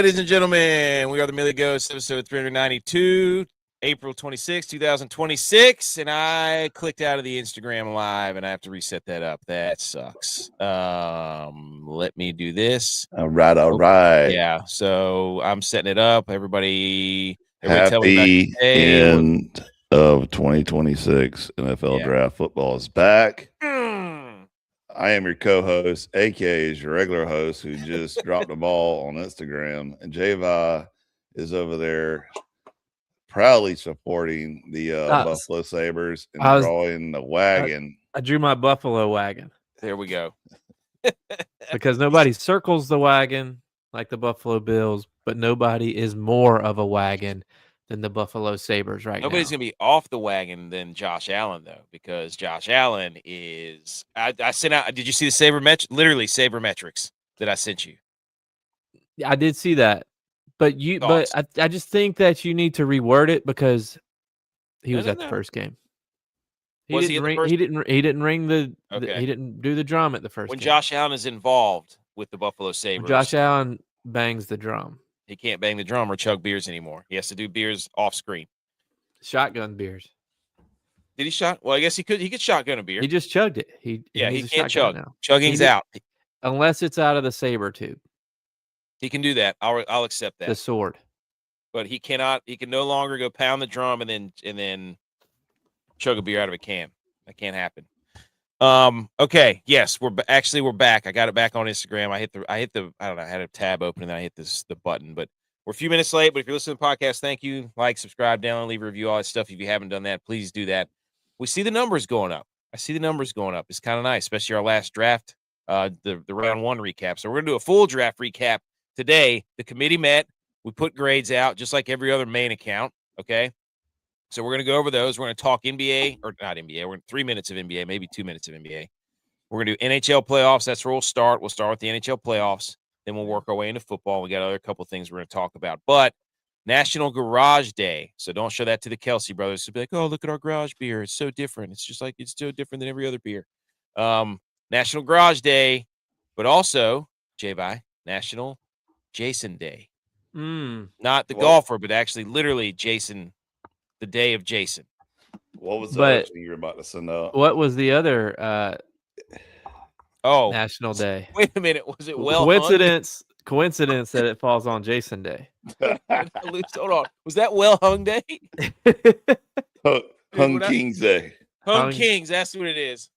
ladies and gentlemen. We are the Millie Ghosts, episode 392, April 26, 2026. And I clicked out of the Instagram live, and I have to reset that up. That sucks. Let me do this. All right. Yeah, so I'm setting it up. Everybody Happy end of 2026. NFL Draft Football is back. I am your co-host, aka your regular host, who just dropped the ball on Instagram, and G.U.Y. is over there proudly supporting the Buffalo Sabres and drawing the wagon. I drew my Buffalo wagon. There we go. Because nobody circles the wagon like the Buffalo Bills, but nobody is more of a wagon than the Buffalo Sabres right Nobody's now. going to be off the wagon than Josh Allen, though, because Josh Allen is – I sent out – did you see the literally sabermetrics that I sent you? I did see that. But I just think that you need to reword it because he was at the first game. He didn't do the drum at the first game. When Josh Allen is involved with the Buffalo Sabres. When Josh Allen bangs the drum. He can't bang the drum or chug beers anymore. He has to do beers off screen. Shotgun beers. Did he shot? Well, I guess he could shotgun a beer. He just chugged it. He can't chug now. Chugging's out. Unless it's out of the saber tube. He can do that. I'll accept that. The sword. But he cannot. He can no longer go pound the drum and then chug a beer out of a can. That can't happen. Okay. Yes, we're back. I got it back on Instagram. I hit the I don't know, I had a tab open and then I hit the button, but we're a few minutes late. But if you're listening to the podcast, thank you. Like, subscribe, download, leave a review, all that stuff. If you haven't done that, please do that. We see the numbers going up. I see the numbers going up. It's kind of nice, especially our last draft, the round one recap. So we're gonna do a full draft recap today. The committee met. We put grades out just like every other main account. Okay. So we're going to go over those. We're going to talk NBA, or not NBA. We're in 3 minutes of NBA, maybe 2 minutes of NBA. We're going to do NHL playoffs. That's where we'll start. We'll start with the NHL playoffs. Then we'll work our way into football. We got other couple things we're going to talk about. But National Garage Day. So don't show that to the Kelsey brothers. To be like, oh, look at our garage beer. It's so different. It's just like it's so different than every other beer. National Garage Day, but also, J-Vi, National Jason Day. Not the golfer, but actually literally Jason. The day of Jason. What was the other thing you were about to send out? What was the other National Day? Wait a minute. Was it coincidence that it falls on Jason Day? Hold on. Was that well hung day? Hung Kings Day. Hung Kings. That's what it is.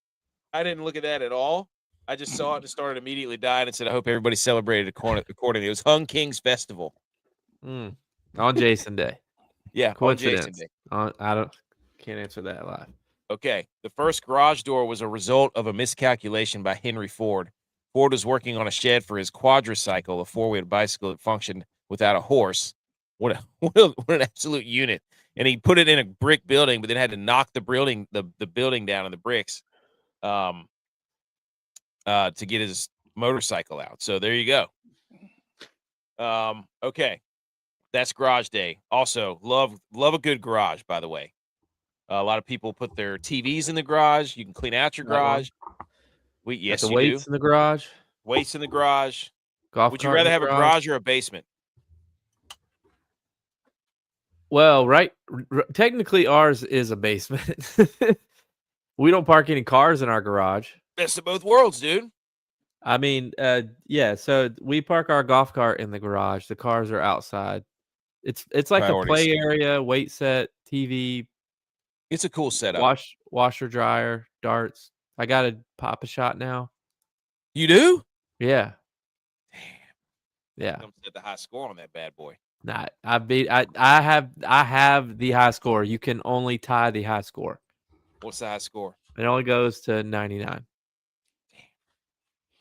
I didn't look at that at all. I just saw it and started immediately dying and said, I hope everybody celebrated accordingly. It was Hung Kings Festival. On Jason Day. Yeah, coincidence. Can't answer that live. Okay, the first garage door was a result of a miscalculation by Henry Ford. Ford was working on a shed for his quadricycle, a four-wheeled bicycle that functioned without a horse. What an absolute unit! And he put it in a brick building, but then had to knock the building down on the bricks, to get his motorcycle out. So there you go. Okay. That's Garage Day. Also, love a good garage, by the way. A lot of people put their TVs in the garage. You can clean out your garage. Yes, you do. Weights in the garage. Weights in the garage. Would you rather have a garage or a basement? Well, technically ours is a basement. We don't park any cars in our garage. Best of both worlds, dude. I mean, so we park our golf cart in the garage. The cars are outside. It's like a play area, weight set, TV. It's a cool setup. Washer, dryer, darts. I got to pop a shot now. You do? Yeah. Damn. Yeah. I'm set the high score on that bad boy. Nah, I have the high score. You can only tie the high score. What's the high score? It only goes to 99. Damn.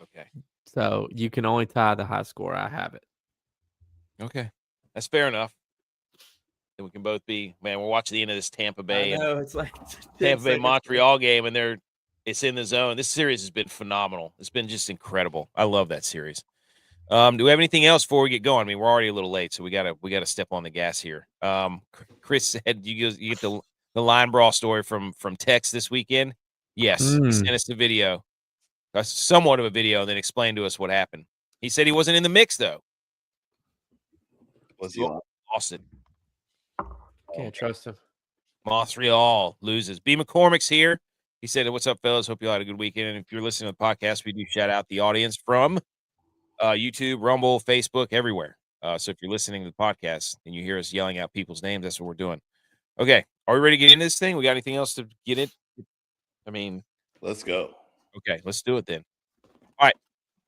Okay. So you can only tie the high score. I have it. Okay. That's fair enough. Then we can both be, man, we're watching the end of this Tampa Bay it's like Tampa Bay Montreal game, and it's in the zone. This series has been phenomenal. It's been just incredible. I love that series. Do we have anything else before we get going? I mean, we're already a little late, so we gotta step on the gas here. Chris said you get the line brawl story from Tex this weekend. Yes, he sent us a video, somewhat of a video, and then explained to us what happened. He said he wasn't in the mix though. Was he on? Lost it. Can't trust him. Montreal loses. B. McCormick's here. He said, "What's up, fellas? Hope you all had a good weekend. And if you're listening to the podcast, we do shout out the audience from YouTube, Rumble, Facebook, everywhere. So if you're listening to the podcast and you hear us yelling out people's names, that's what we're doing. Okay, are we ready to get into this thing? We got anything else to get in? I mean, let's go. Okay, let's do it then. All right.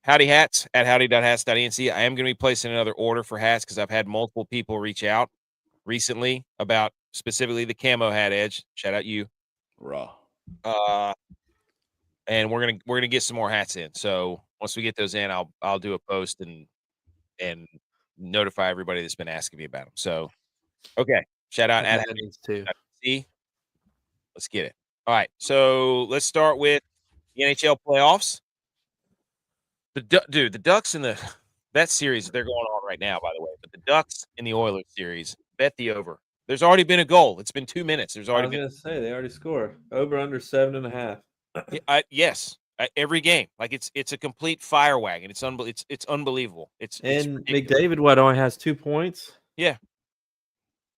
Howdy hats at howdy.hats.inc. I am going to be placing another order for hats because I've had multiple people reach out recently about specifically the camo hat edge. Shout out you. Raw. And we're gonna get some more hats in. So once we get those in, I'll do a post and notify everybody that's been asking me about them. So okay, shout out at howdy.hats.inc. Let's get it. All right, so let's start with the NHL playoffs. The Ducks in that series, they're going on right now, by the way. But the Ducks in the Oilers series, bet the over. There's already been a goal. It's been 2 minutes. There's already been. I was going to say they already scored over under 7.5. Yes, every game. Like it's a complete fire wagon. It's unbelievable. It's McDavid only has 2 points. Yeah,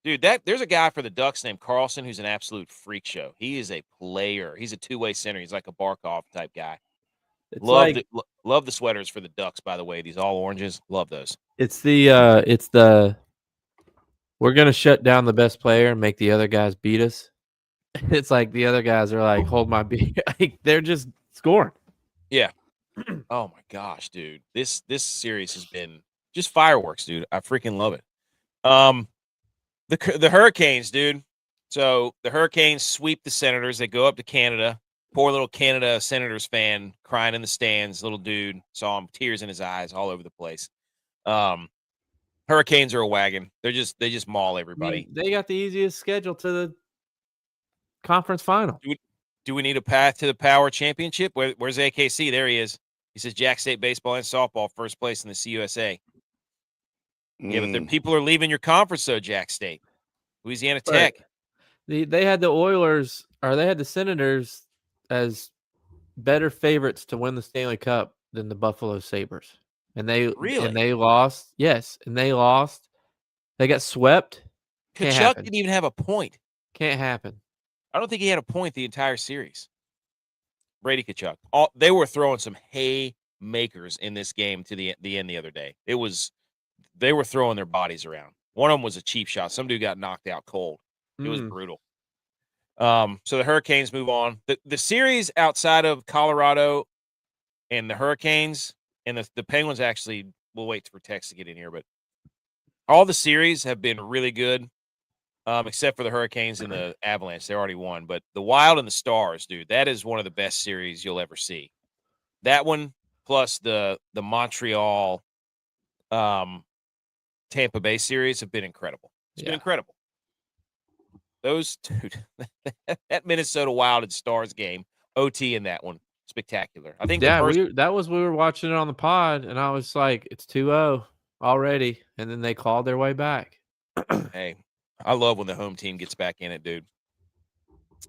dude. There's a guy for the Ducks named Carlson who's an absolute freak show. He is a player. He's a two-way center. He's like a Barkov type guy. Love the sweaters for the Ducks, by the way. These all oranges. Love those. It's the we're gonna shut down the best player and make the other guys beat us. It's like the other guys are like, hold my beer. Like, they're just scoring. Yeah. Oh my gosh, dude. This series has been just fireworks, dude. I freaking love it. The Hurricanes, dude. So the Hurricanes sweep the Senators. They go up to Canada. Poor little Canada Senators fan crying in the stands. Little dude, saw him, tears in his eyes all over the place. Hurricanes are a wagon. They just maul everybody. I mean, they got the easiest schedule to the conference final. Do we need a path to the Power Championship? Where's AKC? There he is. He says Jack State baseball and softball first place in the CUSA. Yeah, but people are leaving your conference though, Jack State. Louisiana Tech. They had the Oilers, or they had the Senators as better favorites to win the Stanley Cup than the Buffalo Sabres. And they lost. Yes, and they lost. They got swept. Kachuk didn't even have a point. Can't happen. I don't think he had a point the entire series. Brady Kachuk. They were throwing some haymakers in this game to the end the other day. They were throwing their bodies around. One of them was a cheap shot. Some dude got knocked out cold. It was brutal. So the Hurricanes move on. The series outside of Colorado and the Hurricanes and the Penguins, actually, we'll wait for Tex to get in here, but all the series have been really good, except for the Hurricanes and the Avalanche. They already won. But the Wild and the Stars, dude, that is one of the best series you'll ever see. That one plus the Montreal Tampa Bay series have been incredible. It's been incredible. Those, dude, that Minnesota Wild and Stars game, OT in that one, spectacular. I think we were watching it on the pod, and I was like, it's 2-0 already, and then they clawed their way back. Hey, I love when the home team gets back in it, dude.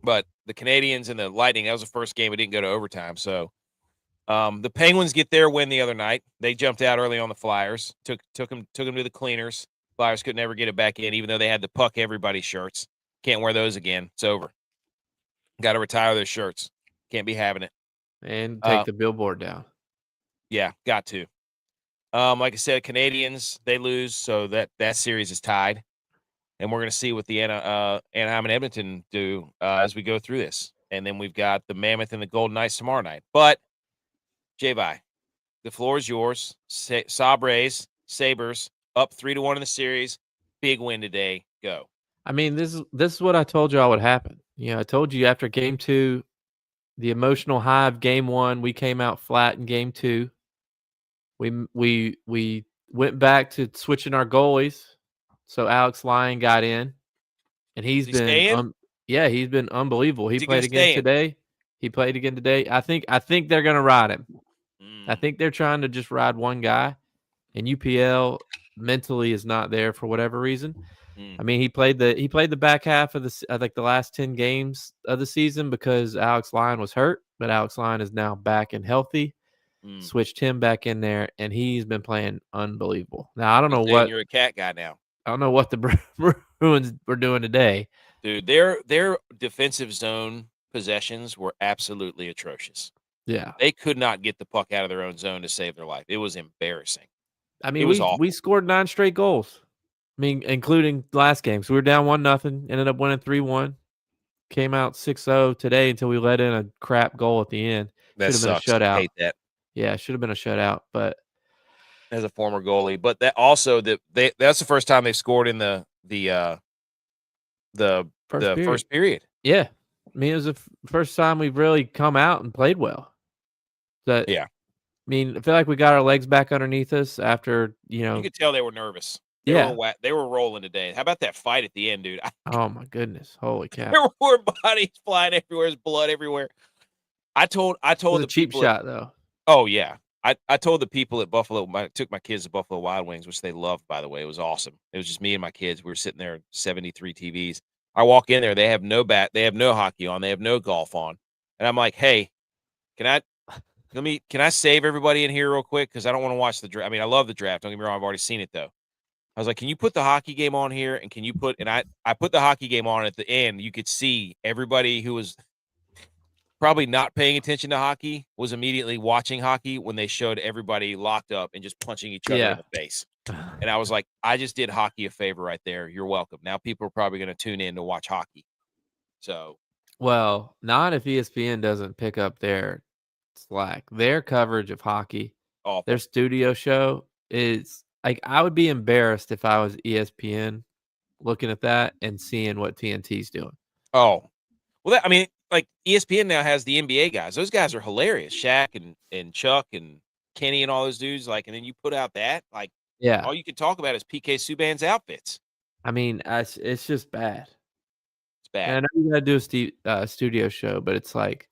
But the Canadians and the Lightning, that was the first game. It didn't go to overtime. So the Penguins get their win the other night. They jumped out early on the Flyers, took them to the cleaners. Flyers could never get it back in, even though they had the puck everybody shirts. Can't wear those again. It's over. Got to retire those shirts. Can't be having it. And take the billboard down. Yeah, got to. Like I said, Canadians, they lose, so that series is tied. And we're going to see what the Anaheim and Edmonton do as we go through this. And then we've got the Mammoth and the Golden Knights tomorrow night. But, J-Vi, the floor is yours. Sabres, Sabres, up 3-1 in the series. Big win today. Go. I mean, this is what I told you would happen. You know, I told you after game 2, the emotional high of game 1, we came out flat in game 2. We went back to switching our goalies. So Alex Lyon got in, and he's been unbelievable. He played again today. I think they're going to ride him. I think they're trying to just ride one guy, and UPL mentally is not there for whatever reason. I mean, he played the back half of the last 10 games of the season because Alex Lyon was hurt, but Alex Lyon is now back and healthy. Switched him back in there, and he's been playing unbelievable. Now I don't know what you're a cat guy now. I don't know what the Bruins were doing today. Dude, their defensive zone possessions were absolutely atrocious. Yeah. They could not get the puck out of their own zone to save their life. It was embarrassing. I mean, it was awful. We scored 9 straight goals. I mean, including last game. So we were down 1-0, ended up winning 3-1. Came out 6-0 today until we let in a crap goal at the end. That should have sucks. been a shutout. I hate that. Yeah, it should have been a shutout, but as a former goalie, but that also that's the first time they scored in the first period. Yeah. I mean, it was the first time we've really come out and played well. Yeah. I mean, I feel like we got our legs back underneath us after, You could tell they were nervous. They were rolling today. How about that fight at the end, dude? Oh my goodness. Holy cow. There were bodies flying everywhere, there's blood everywhere. I told the cheap shot though. Oh yeah. I told the people at Buffalo, I took my kids to Buffalo Wild Wings, which they loved, by the way. It was awesome. It was just me and my kids. We were sitting there, 73 TVs. I walk in there, they have no hockey on, they have no golf on. And I'm like, hey, can I save everybody in here real quick? Because I don't want to watch the draft. I mean, I love the draft. Don't get me wrong, I've already seen it though. I was like, can you put the hockey game on here? And can you I put the hockey game on at the end. You could see everybody who was probably not paying attention to hockey was immediately watching hockey when they showed everybody locked up and just punching each other in the face. And I was like, I just did hockey a favor right there. You're welcome. Now people are probably going to tune in to watch hockey. So, well, not if ESPN doesn't pick up their slack. Their coverage of hockey, their studio show is like, I would be embarrassed if I was ESPN looking at that and seeing what TNT's doing. Oh, well, like ESPN now has the NBA guys. Those guys are hilarious. Shaq and Chuck and Kenny and all those dudes. Like, and then you put out that, like, yeah, all you can talk about is PK Subban's outfits. I mean, it's just bad. It's bad. And I know you gotta do a studio show, but it's like,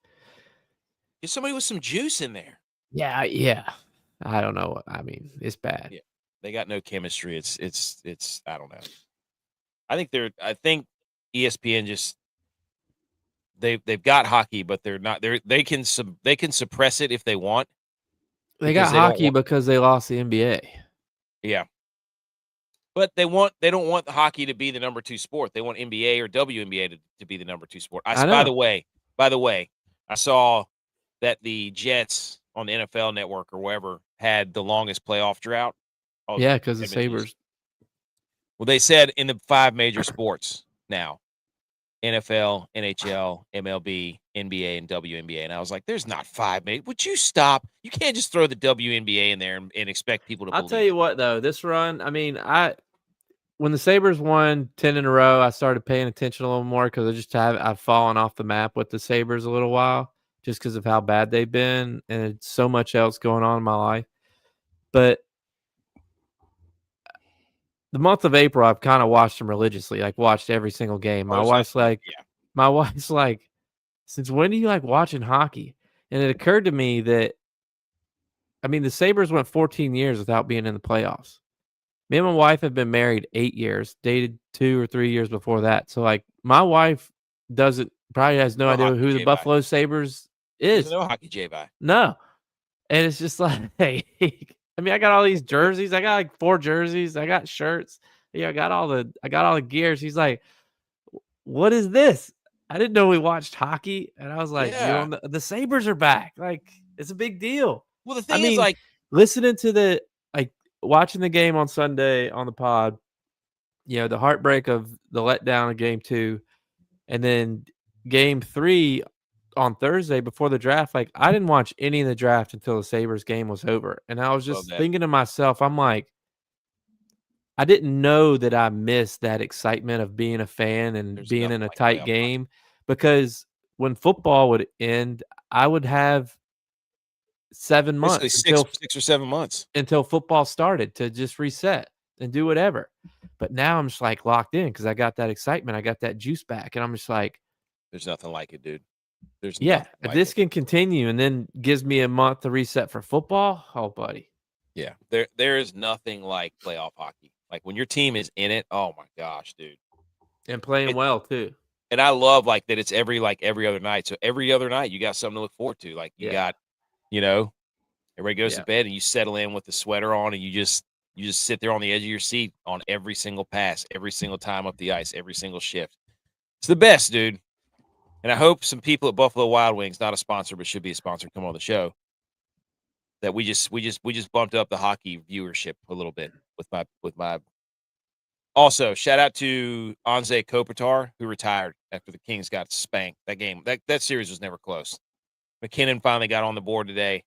get somebody with some juice in there. Yeah. I don't know. I mean, it's bad. Yeah, they got no chemistry. It's I don't know. I think ESPN just they've got hockey, but they're not. They can suppress it if they want. They got hockey because they lost the NBA. Yeah, but they don't want the hockey to be the number 2 sport. They want NBA or WNBA to be the number 2 sport. By the way, I saw that the Jets on the NFL Network or wherever had the longest playoff drought. Yeah, because the Sabres. Well, they said in the 5 major sports now, NFL, NHL, MLB, NBA, and WNBA. And I was like, there's not 5 major. Would you stop? You can't just throw the WNBA in there and expect people to believe. I'll tell you what, though, this run, I mean, when the Sabres won 10 in a row, I started paying attention a little more because I've fallen off the map with the Sabres a little while just because of how bad they've been and it's so much else going on in my life. But the month of April, I've kind of watched them religiously, like watched every single game. My wife's like, since when do you like watching hockey? And it occurred to me that, I mean, the Sabres went 14 years without being in the playoffs. Me and my wife have been married 8 years, dated 2 or 3 years before that. So, like, my wife probably has no idea who the Buffalo Sabres is. No hockey J-Bye. No. And it's just like, hey, I mean, I got all these jerseys. I got like 4 jerseys. I got shirts. Yeah, I got all the gear. She's like, what is this? I didn't know we watched hockey. And I was like, the Sabres are back. Like, it's a big deal. Well, the thing is, like, listening to watching the game on Sunday on the pod, the heartbreak of the letdown of game 2, and then game 3 on Thursday before the draft. Like, I didn't watch any of the draft until the Sabres game was over. And I was just thinking to myself, I'm like, I didn't know that I missed that excitement of being a fan and being in a tight game, because when football would end, I would have 7 months, 6 or 7 months until football started to just reset and do whatever. But now I'm just like locked in because I got that excitement. I got that juice back. And I'm just like, there's nothing like it, dude. If this can continue and then gives me a month to reset for football, oh, buddy. Yeah, there is nothing like playoff hockey. Like when your team is in it, oh my gosh, dude. And playing well too. And I love like that it's every other night. So every other night you got something to look forward to. Like you got, everybody goes to bed and you settle in with the sweater on and you You just sit there on the edge of your seat on every single pass, every single time up the ice, every single shift. It's the best, dude. And I hope some people at Buffalo Wild Wings, not a sponsor, but should be a sponsor, come on the show. That we just bumped up the hockey viewership a little bit with my. Also, shout out to Anze Kopitar, who retired after the Kings got spanked. That game, that series was never close. McKinnon finally got on the board today.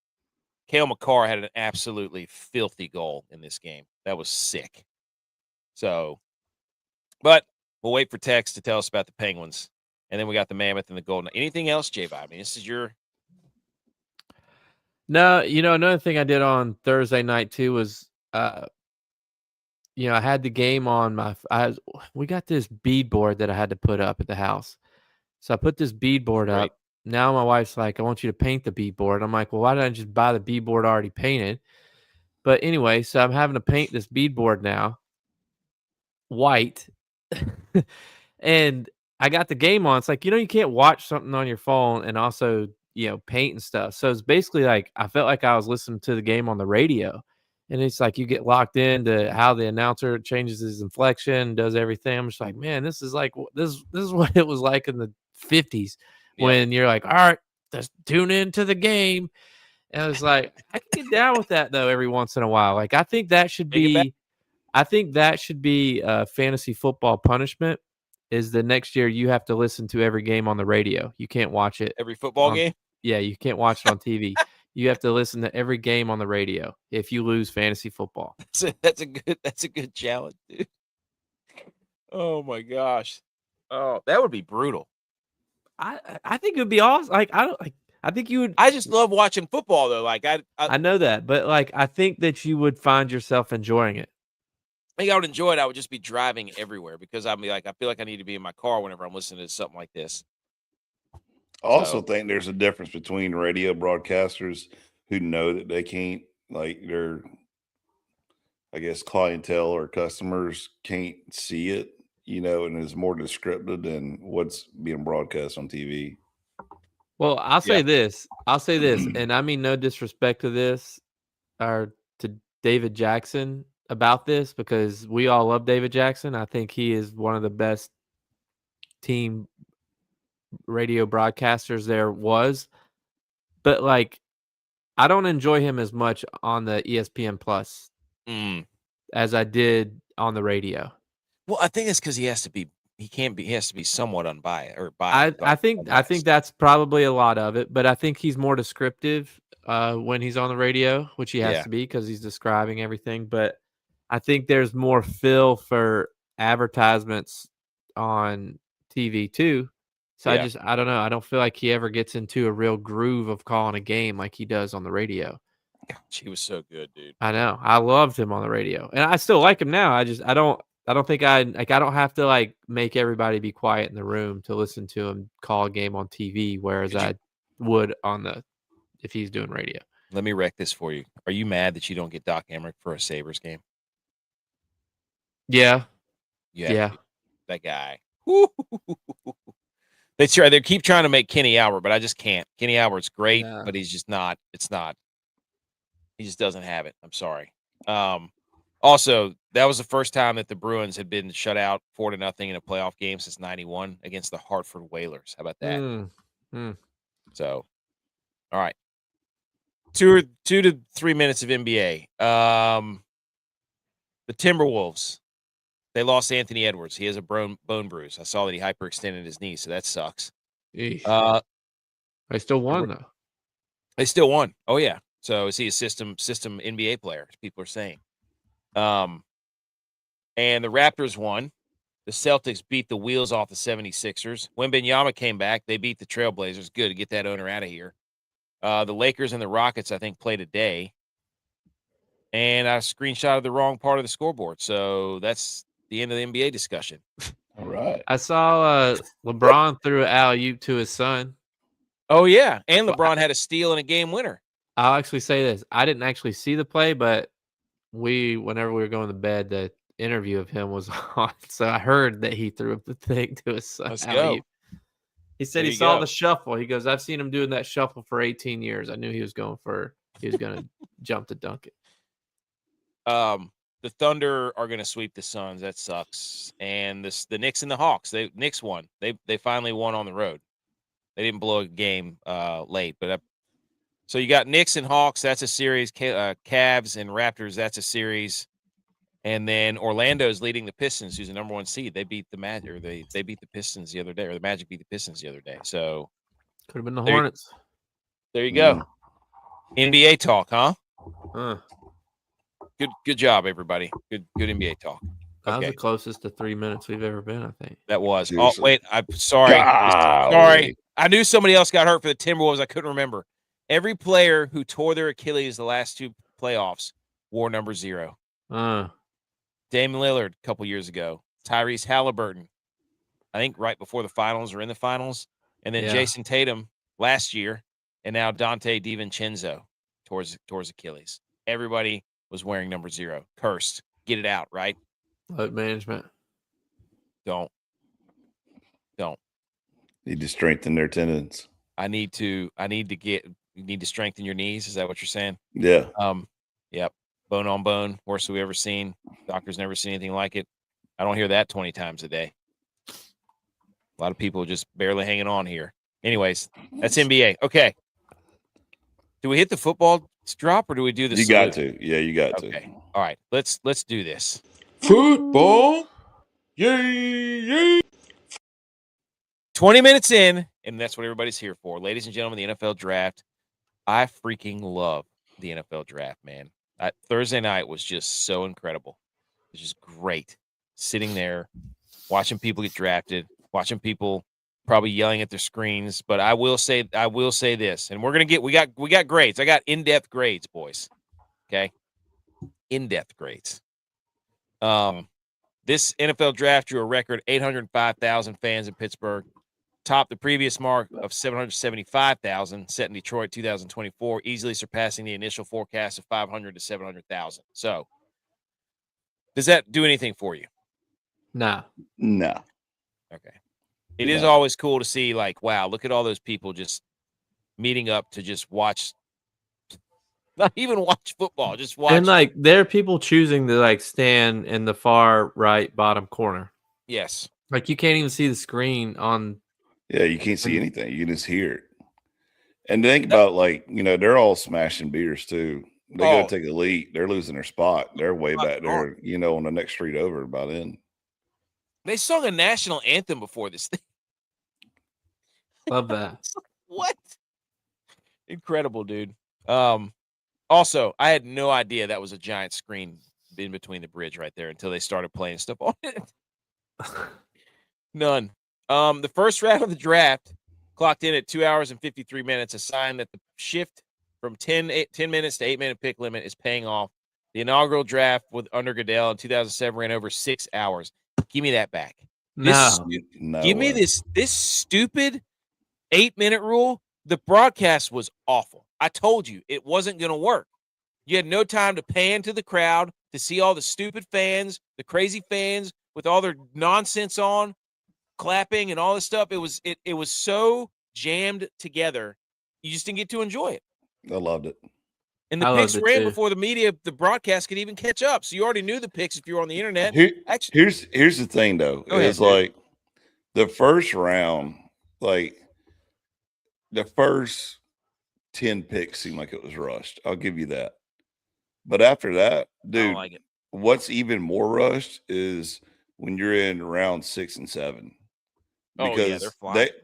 Cale Makar had an absolutely filthy goal in this game. That was sick. So, but we'll wait for Tex to tell us about the Penguins. And then we got the Mammoth and the Golden. Anything else, J-Bob? I mean, this is your... No, another thing I did on Thursday night, too, was, I had the game on we got this bead board that I had to put up at the house. So I put this bead board up. Now my wife's like, I want you to paint the bead board. I'm like, well, why didn't I just buy the bead board already painted? But anyway, so I'm having to paint this bead board now white. And I got the game on. It's like, you can't watch something on your phone and also, paint and stuff. So it's basically like I felt like I was listening to the game on the radio. And it's like you get locked into how the announcer changes his inflection, does everything. I'm just like, man, this is like this is what it was like in the 50s when you're like, all right, let's tune into the game. And I was like, I can get down with that though every once in a while. Like I think that should be fantasy football punishment. Is the next year you have to listen to every game on the radio. You can't watch it. Every football game? Yeah, you can't watch it on TV. You have to listen to every game on the radio if you lose fantasy football. That's a good challenge, dude. Oh my gosh. Oh, that would be brutal. I think it would be awesome. I think you would. I just love watching football though. Like I know that, but I think that you would find yourself enjoying it. I think I would enjoy it. I would just be driving everywhere because I feel like I need to be in my car whenever I'm listening to something like this. I also think there's a difference between radio broadcasters who know that they can't, like their, I guess, clientele or customers can't see it, and is more descriptive than what's being broadcast on TV. Well, I'll say this, and I mean no disrespect to this or to David Jackson about this, because we all love David Jackson. I think he is one of the best team radio broadcasters there was. But I don't enjoy him as much on the ESPN Plus as I did on the radio. Well, I think it's because he has to be somewhat unbiased or biased. I think that's probably a lot of it, but I think he's more descriptive when he's on the radio, which he has to be because he's describing everything. But I think there's more fill for advertisements on TV too. So I don't know. I don't feel like he ever gets into a real groove of calling a game like he does on the radio. Gosh, he was so good, dude. I know. I loved him on the radio, and I still like him now. I don't think I don't have to make everybody be quiet in the room to listen to him call a game on TV, whereas I would if he's doing radio. Let me wreck this for you. Are you mad that you don't get Doc Emmerich for a Sabres game? Yeah. Yeah. That guy. They keep trying to make Kenny Albert, but I just can't. Kenny Albert's great, but he's just not. It's not. He just doesn't have it. I'm sorry. Also, that was the first time that the Bruins had been shut out 4-0 in a playoff game since '91 against the Hartford Whalers. How about that? So, all right. 2 to 3 minutes of NBA. The Timberwolves. They lost Anthony Edwards. He has a bone bruise. I saw that he hyperextended his knee, so that sucks. They still won, though. They still won. Oh, yeah. So is he a system NBA player, as people are saying. And the Raptors won. The Celtics beat the wheels off the 76ers. Wembanyama came back. They beat the Trailblazers. Good to get that owner out of here. The Lakers and the Rockets, I think, played today. And I screenshotted the wrong part of the scoreboard. So that's the end of the NBA discussion. All right. I saw LeBron threw an alley-oop to his son. Oh, yeah. And LeBron had a steal and a game winner. I'll actually say this. I didn't actually see the play, but whenever we were going to bed, the interview of him was on. So I heard that he threw up the thing to his son. Let's go. He said he saw the shuffle. He goes, I've seen him doing that shuffle for 18 years. I knew he was going to jump to dunk it. the Thunder are going to sweep the Suns. That sucks. And the Knicks and the Hawks. Knicks won. They finally won on the road. They didn't blow a game late, but so you got Knicks and Hawks. That's a series. Cavs and Raptors. That's a series. And then Orlando's leading the Pistons, who's the number 1 seed. They beat the Magic, or they beat the Pistons the other day, or the Magic beat the Pistons the other day. So could have been the Hornets. There you go. NBA talk, huh? Huh. Good job, everybody. Good NBA talk. That was the closest to 3 minutes we've ever been, I think. That was. Seriously. Oh, wait. I'm sorry. Sorry. I knew somebody else got hurt for the Timberwolves. I couldn't remember. Every player who tore their Achilles the last 2 playoffs wore number 0. Damian Lillard a couple years ago. Tyrese Halliburton, I think right before the finals or in the finals. And then Jason Tatum last year. And now Dante DiVincenzo towards Achilles. Everybody was wearing number 0. Cursed. Get it out, right? Load management. Don't. Need to strengthen their tendons. You need to strengthen your knees. Is that what you're saying? Yeah. Yep. Bone on bone. Worst we've ever seen. Doctor's never seen anything like it. I don't hear that 20 times a day. A lot of people just barely hanging on here. Anyways, that's NBA. Okay. Do we hit the football drop or do we do this? You got to. Yeah, you got to. Okay. All right. Let's do this. Football. Yay. 20 minutes in, and that's what everybody's here for. Ladies and gentlemen, the NFL draft. I freaking love the NFL draft, man. Thursday night was just so incredible. It was just great. Sitting there, watching people get drafted, watching people probably yelling at their screens. But I will say this, and we got grades. I got in-depth grades, boys. Okay, in-depth grades. This NFL draft drew a record 805,000 fans in Pittsburgh, topped the previous mark of 775,000 set in Detroit 2024, easily surpassing the initial forecast of 500 to 700,000. So, does that do anything for you? Nah. No. Okay. It is always cool to see, like, wow, look at all those people just meeting up to just watch, not even watch football, just watch. And, like, there are people choosing to, like, stand in the far right bottom corner. Yes. Like, you can't even see the screen on. Yeah, you can't see anything. You can just hear it. And think about, like, they're all smashing beers, too. They got to take a lead. They're losing their spot. They're way back there, on the next street over about in. They sung a national anthem before this thing. Love that. What? Incredible, dude. Also, I had no idea that was a giant screen in between the bridge right there until they started playing stuff on it. None. The first round of the draft clocked in at 2 hours and 53 minutes, a sign that the shift from 10 minutes to 8-minute pick limit is paying off. The inaugural draft under Goodell in 2007 ran over 6 hours. Give me that back. Give me this stupid 8-minute rule. The broadcast was awful. I told you it wasn't going to work. You had no time to pan to the crowd to see all the stupid fans, the crazy fans with all their nonsense on, clapping and all this stuff. It was so jammed together. You just didn't get to enjoy it. I loved it. And the picks ran before the broadcast could even catch up. So you already knew the picks if you were on the internet. Here's the thing, though. It's like the first round, like the first 10 picks seemed like it was rushed. I'll give you that. But after that, dude, what's even more rushed is when you're in round 6 and 7. Because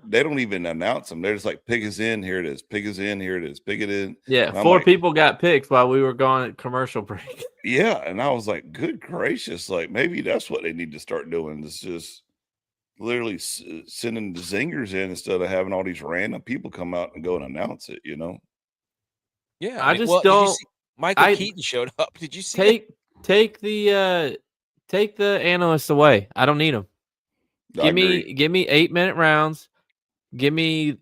they don't even announce them. They're just like, pick is in, here it is. Pick is in, here it is. Pick it in. Yeah, 4 people got picked while we were gone at commercial break. Yeah, and I was like, good gracious. Like, maybe that's what they need to start doing. It's just literally sending the zingers in instead of having all these random people come out and go and announce it, Yeah. I just don't. Michael Keaton showed up. Did you see Take the analysts away. I don't need them. Give me 8-minute rounds. Give me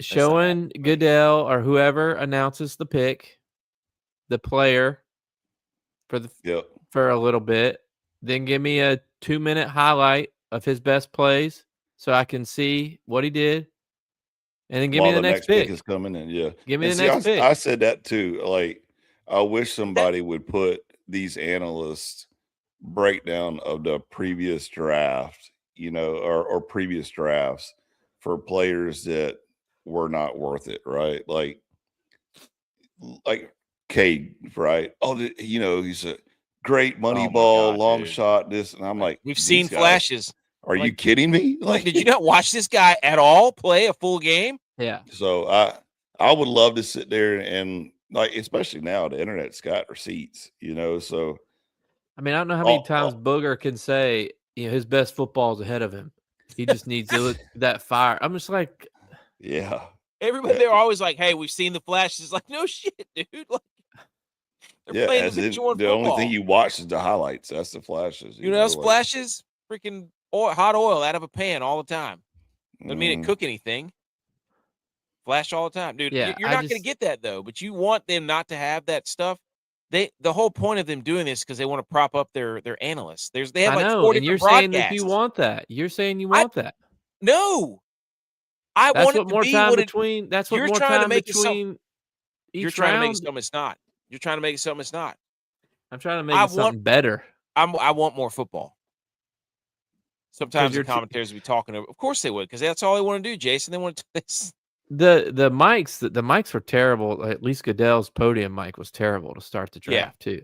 showing Goodell or whoever announces the pick, the player for a little bit. Then give me a 2-minute highlight of his best plays so I can see what he did. And then give me the next pick. Is coming in, yeah. Give me the next pick. I said that too. Like, I wish somebody would put these analysts breakdown of the previous draft, or previous drafts for players that were not worth it, right? Like Cade, right? Oh, he's a great money ball, long shot. This, and I'm like, we've seen flashes. Are you kidding me? Like, did you not watch this guy at all play a full game? Yeah. So I would love to sit there and especially now the internet's got receipts, So I mean, I don't know how many times Booger can say his best football is ahead of him. He just needs that fire. I'm just like, yeah. Everybody, they're always like, "Hey, we've seen the flashes." Like, no shit, dude. Like, they're playing the only thing you watch is the highlights. That's the flashes. Flashes? Freaking hot oil out of a pan all the time. Doesn't mean it cook anything. Flash all the time, dude. Yeah, you're not going to get that though. But you want them not to have that stuff. The whole point of them doing this because they want to prop up their analysts. They have 4 and you're saying that you want that. You're saying you want that. No, that's what more time between. That's what more time between. You're trying to make it something it's not. You're trying to make it something it's not. I'm trying to make it something better. I want more football. Sometimes the commentators will be talking over. Of course they would, because that's all they want to do, Jason. They want to do this. The mics were terrible. At least Goodell's podium mic was terrible to start the draft too.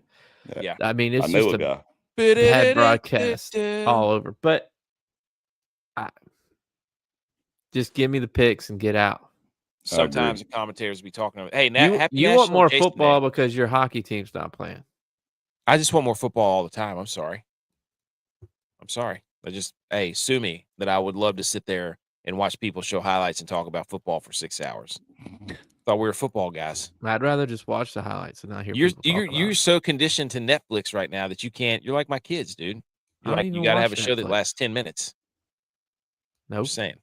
Yeah. I mean, it's just a bad broadcast all over. But just give me the picks and get out. Sometimes the commentators will be talking over. Hey, now you want more football because your hockey team's not playing. I just want more football all the time. I'm sorry. Sue me that I would love to sit there and watch people show highlights and talk about football for 6 hours. Thought we were football guys. I'd rather just watch the highlights and not hear. You're so conditioned to Netflix right now that you can't. You're like my kids, dude. You got to have a show that lasts 10 minutes. Nope. Just saying.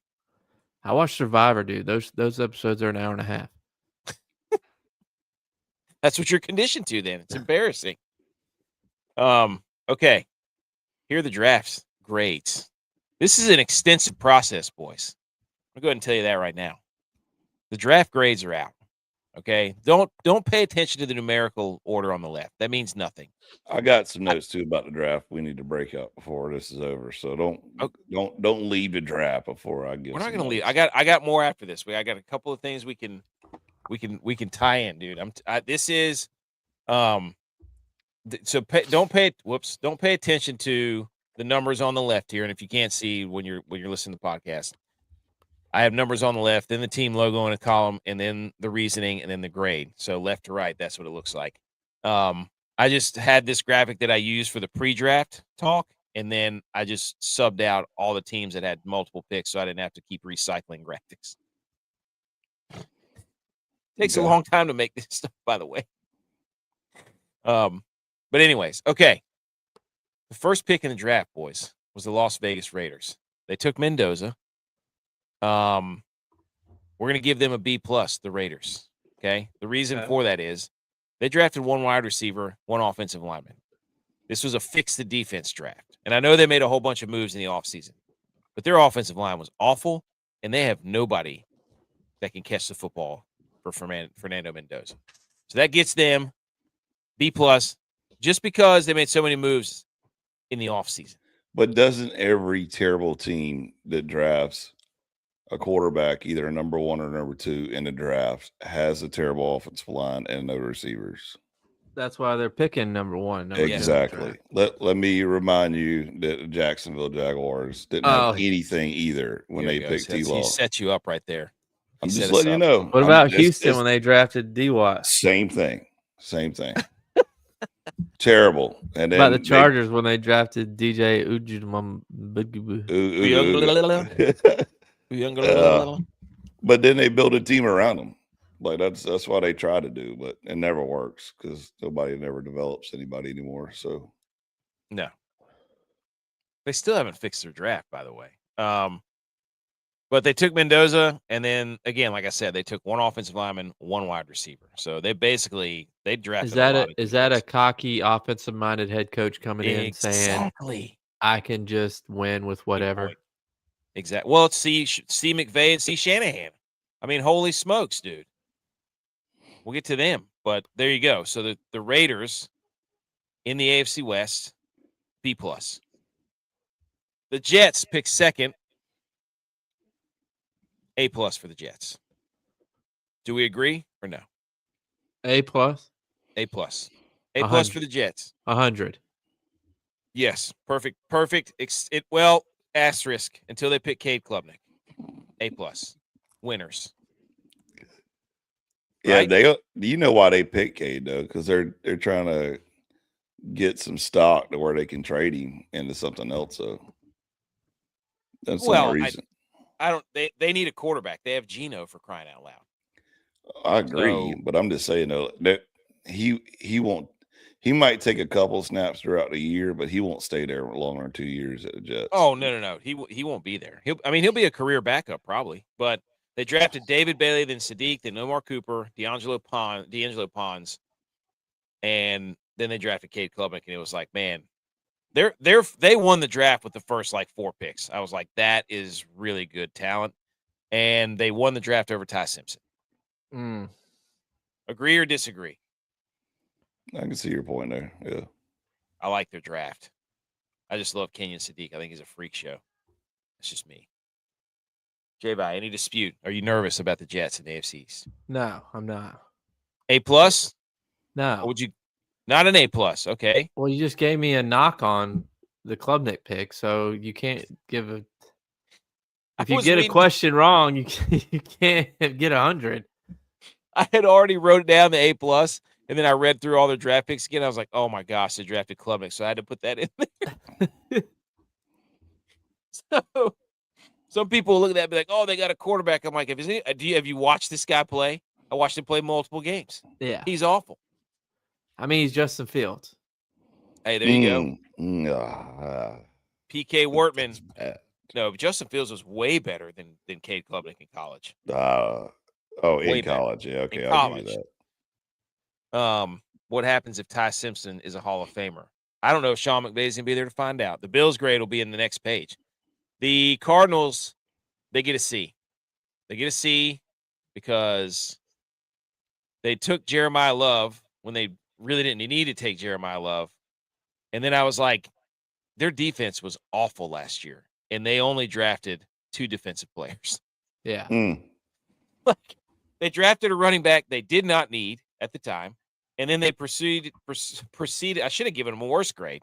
I watch Survivor, dude. Those episodes are an hour and a half. That's what you're conditioned to. Then it's embarrassing. Okay. Here are the drafts. Great. This is an extensive process, boys. I'm going to go ahead and tell you that right now. The draft grades are out. Okay. Don't pay attention to the numerical order on the left. That means nothing. I got some notes too about the draft. We need to break up before this is over. So don't leave the draft before I get. We're not going to leave. I got more after this. I got a couple of things we can tie in, dude. This is so don't pay attention to the numbers on the left here. And if you can't see when you're listening to the podcast, I have numbers on the left, then the team logo in a column, and then the reasoning, and then the grade. So left to right, that's what it looks like. I just had this graphic that I used for the pre-draft talk, and then I just subbed out all the teams that had multiple picks, so I didn't have to keep recycling graphics. Takes a long time to make this stuff, by the way. But anyways, okay. The first pick in the draft, boys, was the Las Vegas Raiders. They took Mendoza. We're going to give them a B+, the Raiders. Okay. The reason for that is they drafted 1 wide receiver, 1 offensive lineman. This was a fix the defense draft. And I know they made a whole bunch of moves in the offseason, but their offensive line was awful, and they have nobody that can catch the football for Fernando Mendoza. So that gets them B+, just because they made so many moves in the offseason. But doesn't every terrible team that drafts a quarterback, either a number 1 or number 2 in the draft, has a terrible offensive line and no receivers? That's why they're picking number 1. Exactly. Let me remind you that the Jacksonville Jaguars didn't have anything either when they picked T-Law. He set you up right there. I'm just letting you know. What about Houston when they drafted G.U.Y.S? Same thing. Terrible. And then about the Chargers when they drafted DJ but then they build a team around them. Like that's what they try to do, but it never works because nobody never develops anybody anymore. So no, they still haven't fixed their draft, by the way. But they took Mendoza, and then again, like I said, they took 1 offensive lineman, 1 wide receiver. So they drafted. Is that a cocky offensive-minded head coach coming in saying, "I can just win with whatever"? Exactly. Well, it's C. McVay and C. Shanahan. I mean, holy smokes, dude. We'll get to them, but there you go. So the Raiders in the AFC West, B+. The Jets pick second, A+ for the Jets. Do we agree or no? A+. A+. A+ for the Jets. 100. Yes, perfect. Asterisk until they pick Cade Klubnik. A+. Winners. Yeah, right? Do you know why they pick Cade though? Because they're trying to get some stock to where they can trade him into something else. So that's the reason. I don't. They need a quarterback. They have Geno, for crying out loud. I agree, but I'm just saying though that he won't. He might take a couple snaps throughout the year, but he won't stay there longer than 2 years at the Jets. Oh no. He won't be there. He'll be a career backup probably. But they drafted David Bailey, then Sadiq, then Omar Cooper, D'Angelo Pons, and then they drafted Cade Klubnik, and it was like, man, they won the draft with the first like 4 picks. I was like, that is really good talent, and they won the draft over Ty Simpson. Agree or disagree? I can see your point there. Yeah, I like their draft. I just love Kenyon Sadiq. I think he's a freak show. That's just me. J-Bye, any dispute? Are you nervous about the Jets in the AFC East? No, I'm not. A+? No. Or would you not an A+? Okay. Well, you just gave me a knock on the Klubnik pick, so you can't give a. If you get a question wrong, you can't get 100. I had already wrote down the A+, and then I read through all their draft picks again. I was like, oh my gosh, they drafted Klubnik, so I had to put that in there. So some people look at that and be like, oh, they got a quarterback. I'm like, have you watched this guy play? I watched him play multiple games. Yeah. He's awful. I mean, he's Justin Fields. Hey, there you go. PK Wortman. No, Justin Fields was way better than Cade Klubnik in college. In college. Yeah, okay. I'll give you that. What happens if Ty Simpson is a Hall of Famer? I don't know if Sean McVay's going to be there to find out. The Bills' grade will be in the next page. The Cardinals, they get a C. They get a C because they took Jeremiah Love when they really didn't need to take Jeremiah Love. And then I was like, their defense was awful last year, and they only drafted 2 defensive players. Yeah. Like, they drafted a running back they did not need at the time, and then they proceeded. I should have given them a worse grade.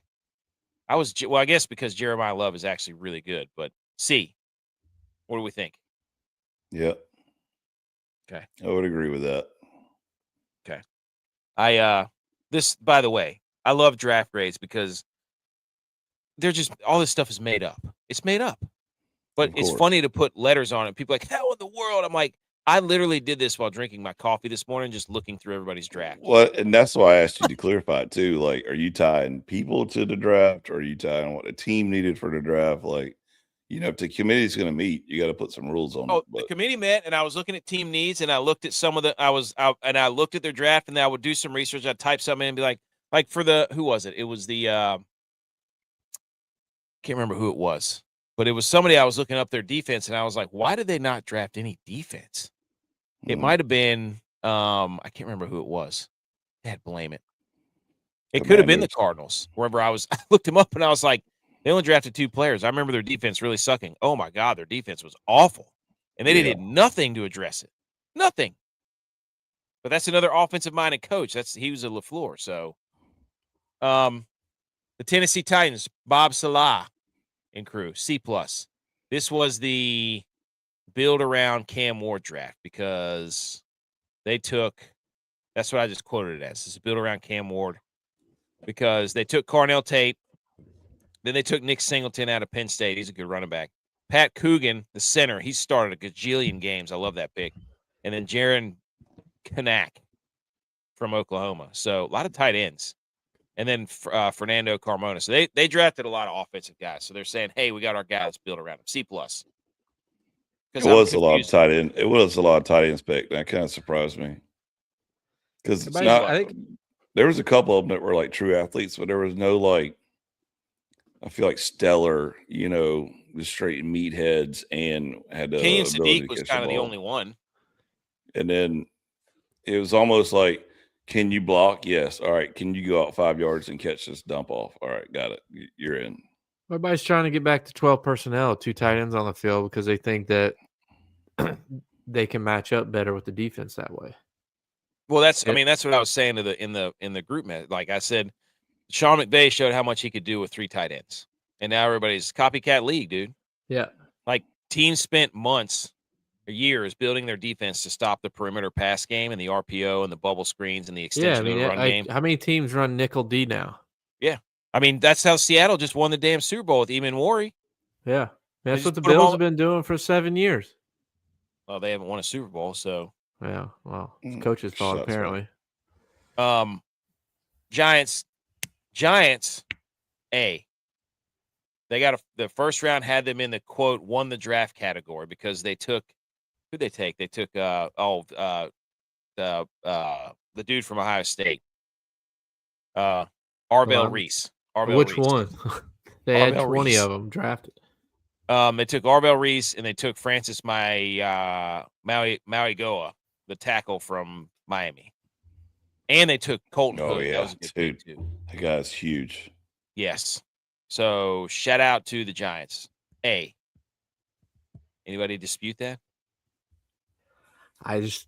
I guess because Jeremiah Love is actually really good, but C. What do we think? Yeah. Okay. I would agree with that. Okay. By the way, I love draft grades because they're just, all this stuff is made up. It's made up. But it's funny to put letters on it. People are like, how in the world? I'm like, I literally did this while drinking my coffee this morning, just looking through everybody's draft. Well, and that's why I asked you to clarify it too. Like, are you tying people to the draft, or are you tying what the team needed for the draft? Like, if the committee's going to meet, you got to put some rules on it. The committee met, and I was looking at team needs, and I looked at some of the. I looked at their draft, and then I would do some research. I'd type something in and be like for the, who was it? It was the can't remember who it was. But it was somebody, I was looking up their defense, and I was like, why did they not draft any defense? It might have been, I can't remember who it was. Dad, blame it. It could have been the Cardinals. Wherever I looked them up, and I was like, they only drafted 2 players. I remember their defense really sucking. Oh, my God, their defense was awful. And they did nothing to address it. Nothing. But that's another offensive-minded coach. He was a LaFleur. So, the Tennessee Titans, Bob Salah and crew, C+. This was the build around Cam Ward draft because they took, that's what I just quoted it as. It's a build around Cam Ward because they took Carnell Tate. Then they took Nick Singleton out of Penn State. He's a good running back. Pat Coogan, the center, he started a gajillion games. I love that pick. And then Jaron Kanak from Oklahoma. So a lot of tight ends. And then Fernando Carmona. So they drafted a lot of offensive guys. So they're saying, hey, we got our guys built around him. C+. It was a lot of tight end. It was a lot of tight ends picked. That kind of surprised me. Because it's not. I think there was a couple of them that were like true athletes, but there was no like. I feel like stellar, just straight meatheads, and had Kenyon Sadiq was kind of the only one. And then it was almost like Can you block? Yes. All right. Can you go out 5 yards and catch this dump off? All right. Got it. You're in. Everybody's trying to get back to 12 personnel, 2 tight ends on the field because they think that they can match up better with the defense that way. Well, that's what I was saying to in the group match. Like I said, Sean McVay showed how much he could do with 3 tight ends. And now everybody's copycat league, dude. Yeah. Like teams spent months or years building their defense to stop the perimeter pass game and the RPO and the bubble screens and the extension of the run game. How many teams run nickel D now? Yeah. I mean, that's how Seattle just won the damn Super Bowl with Eamon Warry. Yeah. That's what the Bills have been doing for 7 years. Well, they haven't won a Super Bowl, so. Yeah, well, it's the coach's fault, apparently. Giants, A. They got the first round had them in the quote won the draft category because they took who'd they take? They took the dude from Ohio State. Arbel Reese. Which one? They had 20 of them drafted. They took Arbel Reese and they took Francis Maui Goa, the tackle from Miami. And they took Colton Hood. Yeah. That was a good pick too. That guy's huge. Yes. So shout out to the Giants. A. Anybody dispute that?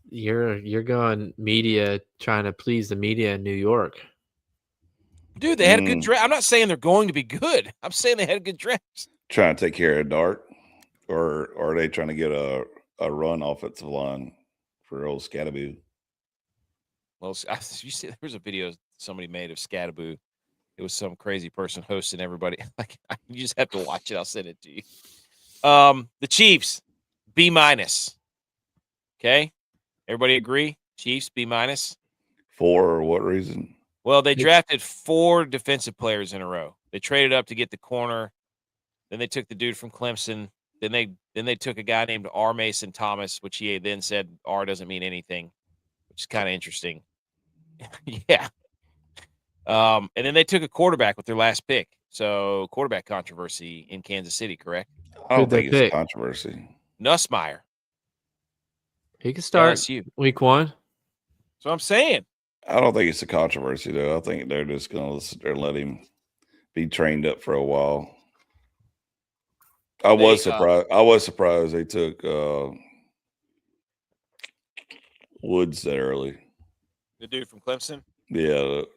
You're going media, trying to please the media in New York. Dude, they had a good draft. I'm not saying they're going to be good. I'm saying they had a good draft. Trying to take care of Dart, or are they trying to get a run offensive line for old Scattaboo? Well, you see, there was a video somebody made of Scattaboo. It was some crazy person hosting everybody. Like, you just have to watch it. I'll send it to you. The Chiefs, B-. Okay, everybody agree? Chiefs, B-. For what reason? Well, they drafted 4 defensive players in a row. They traded up to get the corner. Then they took the dude from Clemson. Then they took a guy named R. Mason Thomas, which he then said R doesn't mean anything, which is kind of interesting. Yeah. And then they took a quarterback with their last pick. So quarterback controversy in Kansas City, correct? I don't think it's controversy. Nussmeier. He can start week 1. So I'm saying. I don't think it's a controversy, though. I think they're just going to sit there and let him be trained up for a while. I was surprised they took Woods that early. The dude from Clemson? Yeah, the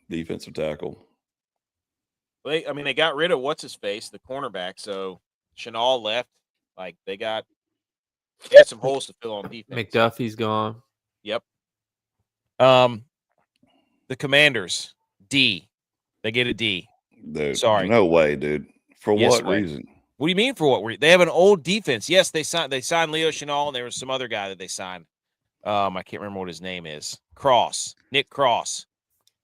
defensive tackle. They got rid of what's-his-face, the cornerback, so Chenal left. Like, they had some holes to fill on defense. McDuffie's gone. Yep. The Commanders, D. They get a D. Dude, sorry. No way, dude. For what reason? What do you mean for what reason? They have an old defense. Yes, they signed Leo Chenal, and there was some other guy that they signed. I can't remember what his name is. Nick Cross.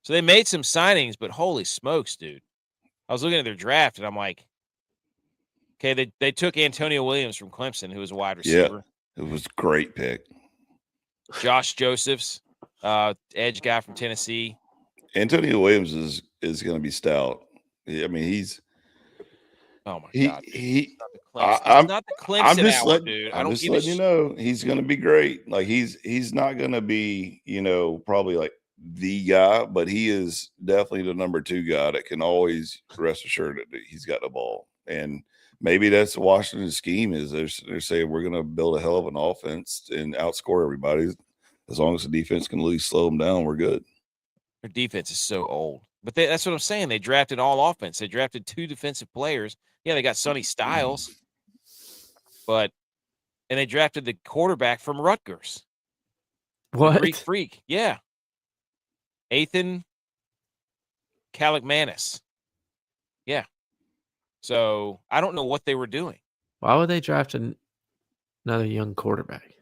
So they made some signings, but holy smokes, dude. I was looking at their draft, and I'm like, okay, they took Antonio Williams from Clemson, who was a wide receiver. Yeah, it was a great pick. Josh Josephs, edge guy from Tennessee. Antonio Williams is going to be stout. I mean, he's. Oh my God! I'm not the Clemson just hour, dude. I'm just letting you know he's going to be great. Like he's not going to be, probably like the guy, but he is definitely the number 2 guy that can always rest assured that he's got the ball. And maybe that's Washington's scheme is they're saying we're going to build a hell of an offense and outscore everybody. As long as the defense can at least slow them down, we're good. Their defense is so old. But that's what I'm saying. They drafted all offense. They drafted 2 defensive players. Yeah, they got Sonny Styles. And they drafted the quarterback from Rutgers. What? The Greek freak. Yeah. Ethan Kalikmanis. Yeah. So I don't know what they were doing. Why would they draft another young quarterback?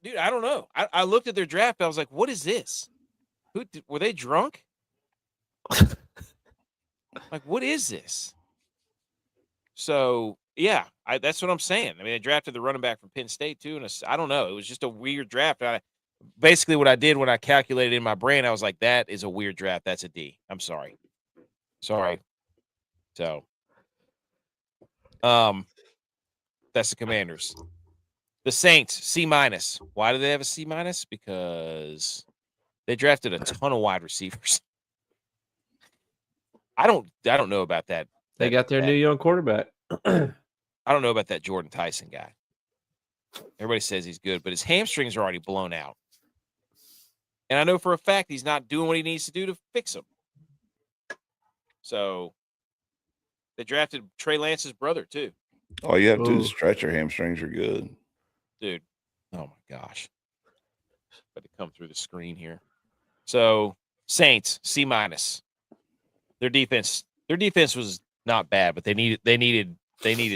Dude, I don't know. I looked at their draft. I was like, what is this? Were they drunk? Like, what is this? So, yeah, that's what I'm saying. I mean, they drafted the running back from Penn State, too. And I don't know. It was just a weird draft. Basically, what I did when I calculated in my brain, I was like, that is a weird draft. That's a D. I'm sorry. So, that's the Commanders. The Saints, C-. Why do they have a C-? Because They drafted a ton of wide receivers. I don't know about that. They got their new young quarterback. I don't know about that Jordan Tyson guy. Everybody says he's good, but his hamstrings are already blown out. And I know for a fact he's not doing what he needs to do to fix them. So they drafted Trey Lance's brother, too. All you have to do is stretch your hamstrings. You're good. Dude. Oh, my gosh. Got to come through the screen here. So Saints, C-. Their defense was not bad, but they needed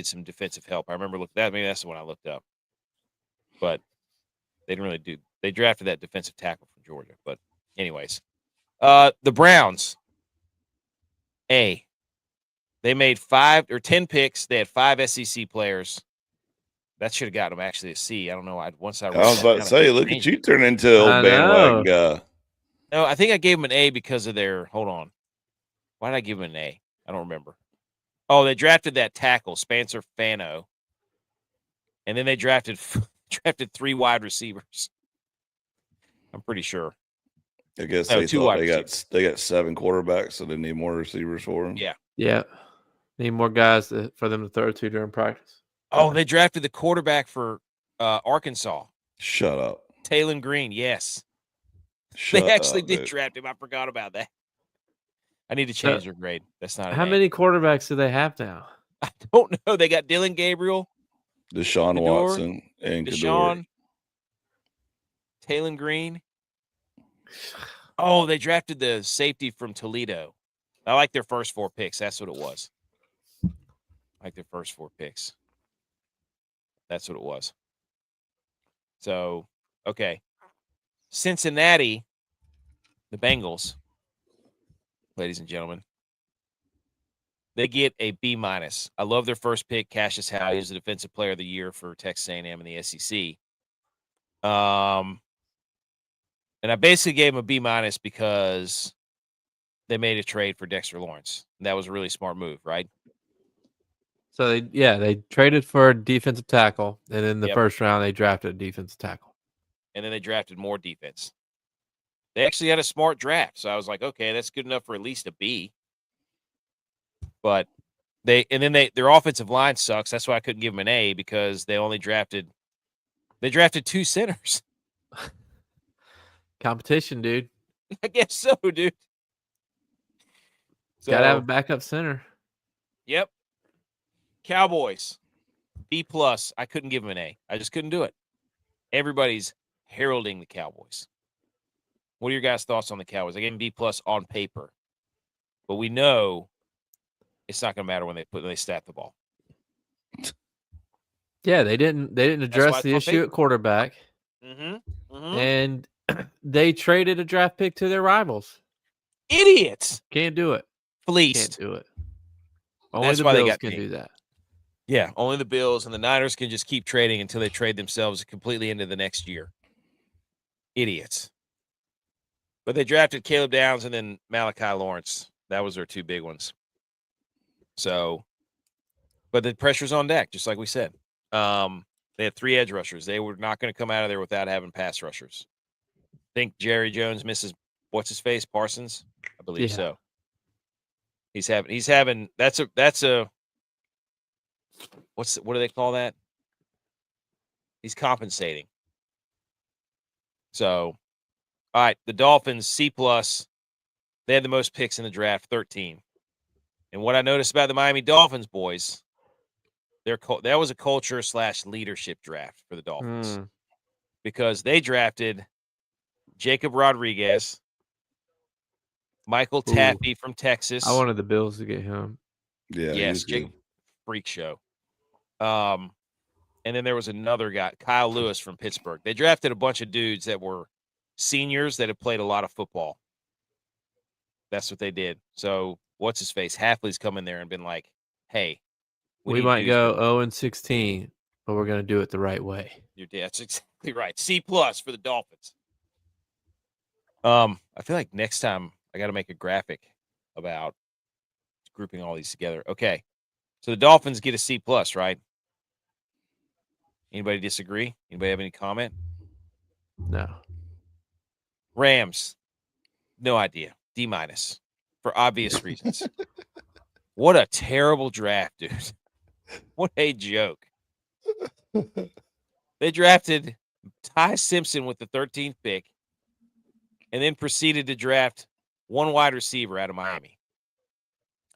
some defensive help. I remember looking at that. Maybe that's the one I looked up. But they didn't really do. They drafted that defensive tackle from Georgia. But anyways, the Browns, A. They made 5 or 10 picks. They had 5 SEC players. That should have gotten them actually a C. I don't know. I was about to say, look at you turn into an old bandwagon guy. No, I think I gave them an A because of their. Hold on. Why did I give them an A? I don't remember. Oh, they drafted that tackle, Spencer Fano, and then they drafted 3 wide receivers. I'm pretty sure. I guess they got 7 quarterbacks, so they need more receivers for them. Yeah. Need more guys for them to throw to during practice. Oh, they drafted the quarterback for Arkansas. Shut up. Taylor Green, yes. They actually did draft him. I forgot about that. I need to change their grade. That's not how many quarterbacks do they have now? I don't know. They got Dylan Gabriel, Deshaun Watson, and Deshaun, Taylor Green. Oh, they drafted the safety from Toledo. I like their first 4 picks. That's what it was. I like their first 4 picks. That's what it was. So, okay. Cincinnati, the Bengals, ladies and gentlemen, they get a B-. I love their first pick, Cassius Howe. He was the defensive player of the year for Texas A&M in the SEC. And I basically gave him a B- because they made a trade for Dexter Lawrence. And that was a really smart move, right? So they traded for a defensive tackle, and in the first round they drafted a defensive tackle. And then they drafted more defense. They actually had a smart draft. So I was like, okay, that's good enough for at least a B. But their offensive line sucks. That's why I couldn't give them an A, because they drafted 2 centers. Competition, dude. I guess so, dude. So, gotta have a backup center. Yep. Cowboys, B+. I couldn't give them an A. I just couldn't do it. Everybody's heralding the Cowboys. What are your guys' thoughts on the Cowboys? I gave them B+ on paper, but we know it's not going to matter when they stat the ball. Yeah, they didn't address the issue at quarterback. And they traded a draft pick to their rivals. Idiots. Can't do it. Fleeced. Can't do it. Only That's the why Bills they got can do that. Yeah, only the Bills and the Niners can just keep trading until they trade themselves completely into the next year. Idiots. But they drafted Caleb Downs and then Malachi Lawrence. That was their 2 big ones. So, but the pressure's on deck, just like we said. They had 3 edge rushers. They were not going to come out of there without having pass rushers. I think Jerry Jones misses what's his face, Parsons? I believe so. He's having that's a what do they call that? He's compensating. So, all right, the Dolphins, C+. They had the most picks in the draft, 13. And what I noticed about the Miami Dolphins, boys, that was a culture / leadership draft for the Dolphins. Because they drafted Jacob Rodriguez, Michael Taffy from Texas. I wanted the Bills to get him. Yeah. Yes, Jacob, freak show. And then there was another guy, Kyle Lewis from Pittsburgh. They drafted a bunch of dudes that were seniors that had played a lot of football. That's what they did. So what's his face? Hafley's come in there and been like, hey, we might go 0-16, but we're going to do it the right way. That's exactly right. C+ for the Dolphins. I feel like next time I got to make a graphic about grouping all these together. Okay. So the Dolphins get a C+, right? Anybody disagree? Anybody have any comment? No. Rams, No idea. D- for obvious reasons. What a terrible draft, dude. What a joke. They drafted Ty Simpson with the 13th pick and then proceeded to draft one wide receiver out of Miami.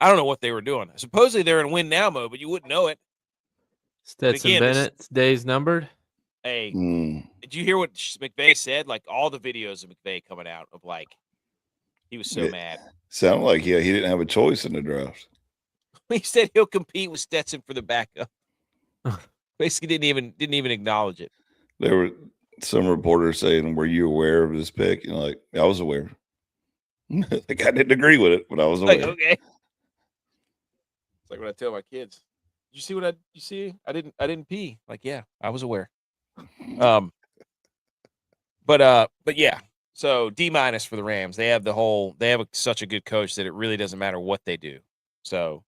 I don't know what they were doing. Supposedly they're in win now mode, but you wouldn't know it. Stetson Bennett's days numbered. Hey, did you hear what McVay said? Like all the videos of McVay coming out of like, he was so mad. Sounded like he didn't have a choice in the draft. He said he'll compete with Stetson for the backup. Basically, didn't even acknowledge it. There were some reporters saying, "Were you aware of this pick?" And like, I was aware. Like I didn't agree with it, but I was aware. Like, okay. It's like when I tell my kids, "You see what you see? I didn't pee." Like, yeah, I was aware. But yeah. So D- for the Rams. They have such a good coach that it really doesn't matter what they do. So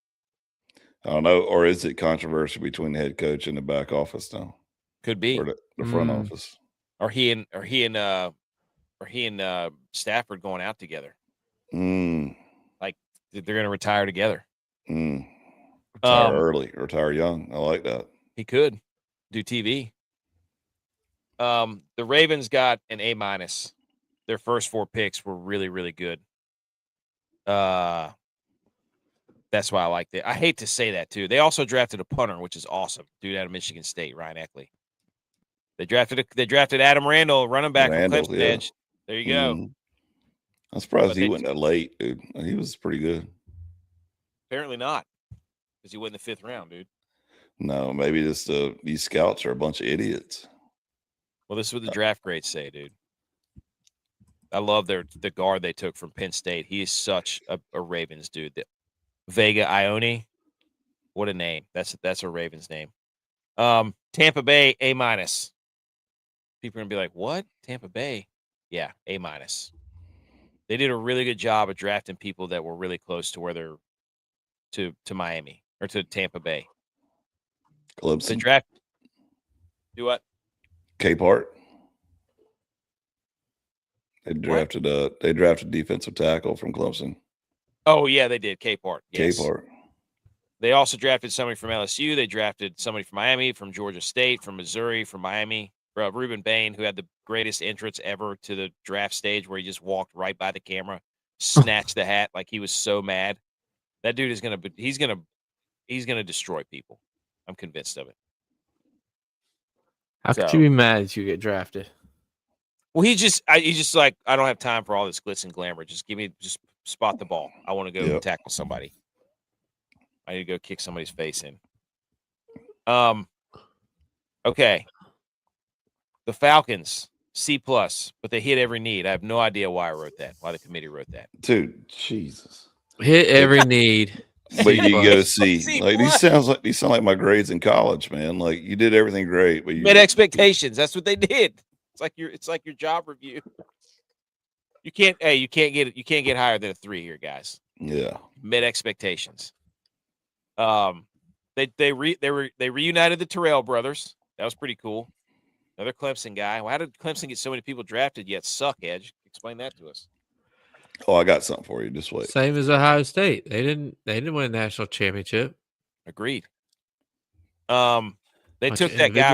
I don't know, or is it controversy between the head coach and the back office now? Could be, or the front office, or he and Stafford going out together. Like they're going to retire together. Retire early, retire young. I like that. He could do TV. The Ravens got an A-. Their first 4 picks were really, really good. That's why I liked it. I hate to say that too. They also drafted a punter, which is awesome. Dude out of Michigan State, Ryan Eckley. They drafted Adam Randall, running back from Clemson Edge. There you go. I'm surprised he went that late, dude. He was pretty good. Apparently not, because he went in the 5th round, dude. No, maybe just these scouts are a bunch of idiots. Well, this is what the draft grades say, dude. I love the guard they took from Penn State. He is such a Ravens dude. Vega Ione, what a name. That's a Ravens name. Tampa Bay A-. People are gonna be like, what? Tampa Bay? Yeah, A-. They did a really good job of drafting people that were really close to where they're to Miami or to Tampa Bay. Clemson. The draft. Do what? Capehart. They drafted defensive tackle from Clemson. Oh yeah, they did. Capehart. Yes. Capehart. They also drafted somebody from LSU. They drafted somebody from Miami, from Georgia State, from Missouri, from Miami. Reuben Bain, who had the greatest entrance ever to the draft stage, where he just walked right by the camera, snatched the hat like he was so mad. That dude is he's gonna destroy people. I'm convinced of it. How could you be mad as you get drafted? Well, he's just like, I don't have time for all this glitz and glamour. Just spot the ball. I want to go tackle somebody. I need to go kick somebody's face in. Okay. The Falcons, C+, but they hit every need. I have no idea why the committee wrote that. Dude, Jesus. Hit every need. But you go see. Like these sound like my grades in college, man. Like you did everything great, but you met expectations. That's what they did. It's like your job review. You can't get higher than a 3 here, guys. Yeah. Met expectations. They reunited the Terrell brothers. That was pretty cool. Another Clemson guy. Well, how did Clemson get so many people drafted yet suck, Edge? Explain that to us. Oh, I got something for you. Just wait. Same as Ohio State. They didn't win a national championship. Agreed. They took that guy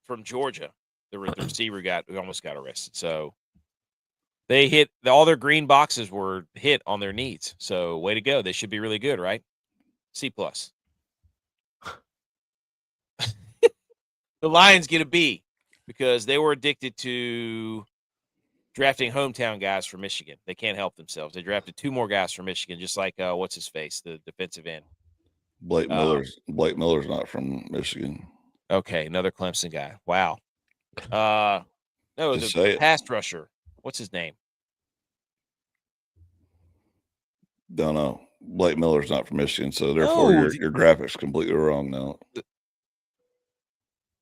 from Georgia. The receiver almost got arrested. So they hit all their green boxes were hit on their needs. So way to go. They should be really good, right? C+. The Lions get a B because they were addicted to drafting hometown guys from Michigan. They can't help themselves. They drafted 2 more guys from Michigan, just like what's his face, the defensive end. Blake Miller's not from Michigan. Okay, another Clemson guy. Wow. No, the pass rusher. What's his name? Don't know. Blake Miller's not from Michigan, so therefore your graphic's completely wrong now.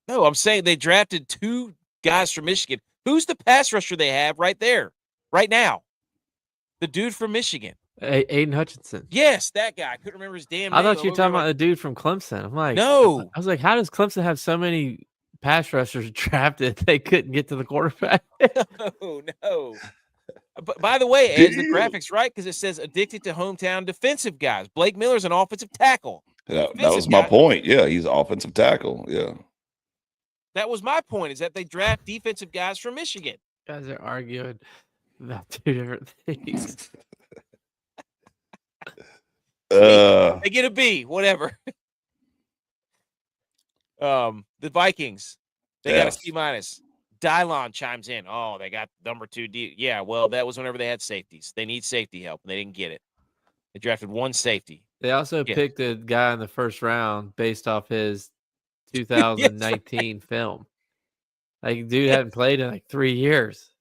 No, I'm saying they drafted 2 guys from Michigan. Who's the pass rusher they have right there, right now? The dude from Michigan. Aiden Hutchinson. Yes, that guy. I couldn't remember his damn name. I thought you were talking about the dude from Clemson. I'm like, no. I was like, how does Clemson have so many pass rushers drafted they couldn't get to the quarterback? No. But by the way, Edge, the graphics right because it says addicted to hometown defensive guys. Blake Miller's an offensive tackle. That was my point. Yeah, he's offensive tackle. Yeah. That was my point, is that they draft defensive guys from Michigan. Guys are arguing about two different things. They get a B, whatever. The Vikings, they got a C-. Dylon chimes in. Oh, they got number 2 D. Yeah, well, that was whenever they had safeties. They need safety help, and they didn't get it. They drafted one safety. They also picked a guy in the first round based off his 2019 film. Like, dude hadn't played in like 3 years.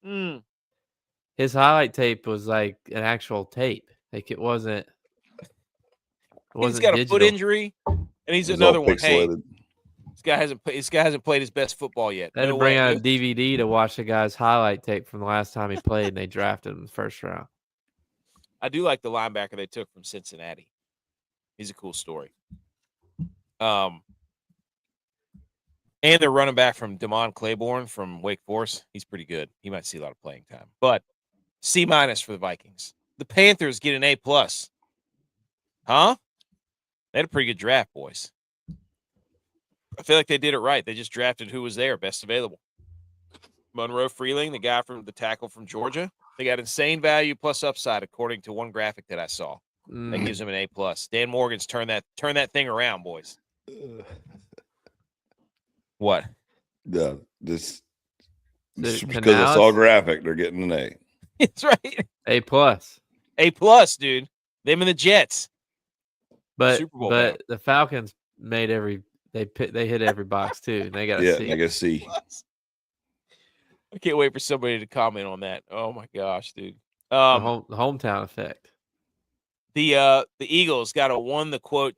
His highlight tape was like an actual tape. Like, it wasn't. He's got a foot injury, and he's another one. Hey, this guy hasn't played his best football yet. They had to bring out a DVD to watch the guy's highlight tape from the last time he played, and they drafted him in the first round. I do like the linebacker they took from Cincinnati. He's a cool story. And they're running back from Damon Claiborne from Wake Forest. He's pretty good. He might see a lot of playing time. But C- for the Vikings. The Panthers get an A+. Huh? They had a pretty good draft, boys. I feel like they did it right. They just drafted who was there, best available. Monroe Freeling, the guy from the tackle from Georgia. They got insane value plus upside, according to one graphic that I saw. That gives him an A+. Dan Morgan's turn that thing around, boys. What? Yeah, just because I saw a graphic, they're getting an A. That's right. A+. A+, dude. Them and the Jets. But the Falcons made they hit every box too. They got a C. They got a C. I can't wait for somebody to comment on that. Oh my gosh, dude. The hometown effect. The Eagles got a won the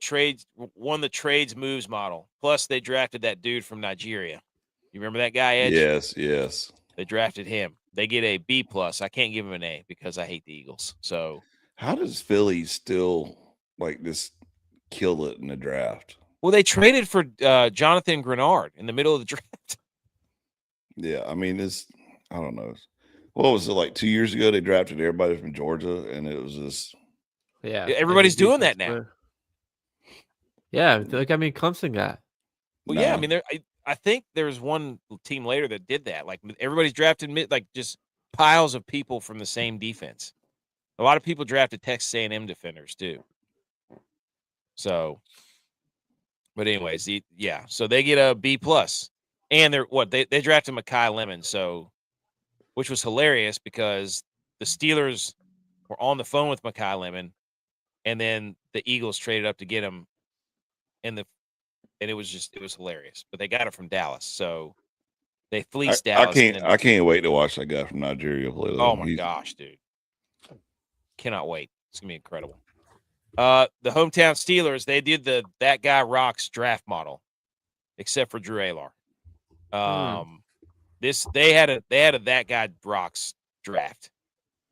trades moves model. Plus they drafted that dude from Nigeria. You remember that guy, Edge? Yes. They drafted him. They get a B+. I can't give him an A because I hate the Eagles. So how does Philly still like just kill it in the draft? Well, they traded for Jonathan Grenard in the middle of the draft. Yeah, I mean, I don't know. What was it, like 2 years ago? They drafted everybody from Georgia, and it was just everybody's doing that now. Yeah, like, I mean, Clemson got. Well, yeah, I mean, I think there's one team later that did that. Like, everybody's drafted like just piles of people from the same defense. A lot of people drafted Texas A&M defenders too. So, but anyways, so they get a B+. And they drafted Mekhi Lemon, which was hilarious because the Steelers were on the phone with Mekhi Lemon, and then the Eagles traded up to get him, and it was hilarious. But they got it from Dallas, so they fleeced Dallas. I can't wait to watch that guy from Nigeria play. Oh my gosh, dude! Cannot wait. It's gonna be incredible. The hometown Steelers, they did that guy rocks draft model, except for Drew Alar. They had a that guy rocks draft.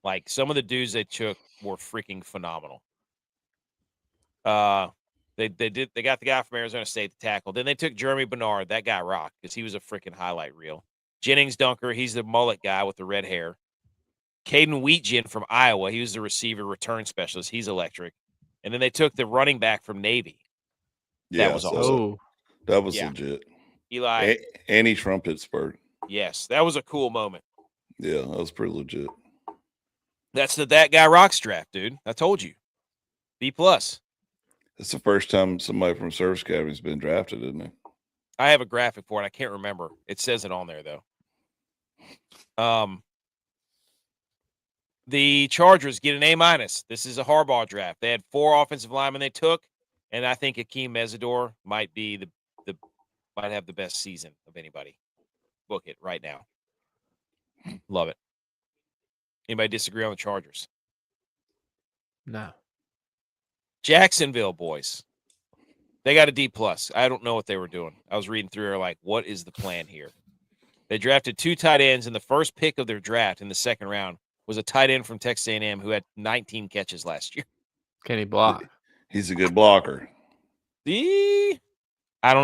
Like, some of the dudes they took were freaking phenomenal. They got the guy from Arizona State, the tackle. Then they took Jeremy Bernard. That guy rocked because he was a freaking highlight reel. Jennings Dunker, he's the mullet guy with the red hair. Caden Wheatgen from Iowa, he was the receiver return specialist. He's electric. And then they took the running back from Navy. That was awesome. That was legit. Eli. And he's from Pittsburgh. Yes, that was a cool moment. Yeah, that was pretty legit. That's that guy rocks draft, dude. I told you. B+. It's the first time somebody from Service Academy has been drafted, isn't it? I have a graphic for it. I can't remember. It says it on there, though. The Chargers get an A-. This is a Harbaugh draft. They had 4 offensive linemen they took, and I think Akeem Mesidor might be might have the best season of anybody. Book it right now. Love it. Anybody disagree on the Chargers? No. Jacksonville boys. They got a D+. I don't know what they were doing. I was reading through here like, what is the plan here? They drafted 2 tight ends, and the first pick of their draft in the second round was a tight end from Texas A&M who had 19 catches last year. Can he block? He's a good blocker. I don't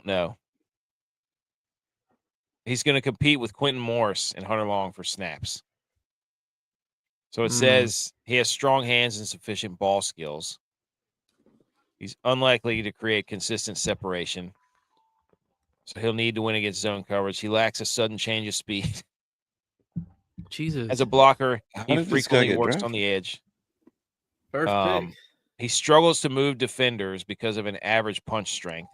know. he's going to compete with Quentin Morris and Hunter Long for snaps. So it says he has strong hands and sufficient ball skills. He's unlikely to create consistent separation. So he'll need to win against zone coverage. He lacks a sudden change of speed. Jesus. As a blocker, he frequently works on the edge. First pick. He struggles to move defenders because of an average punch strength,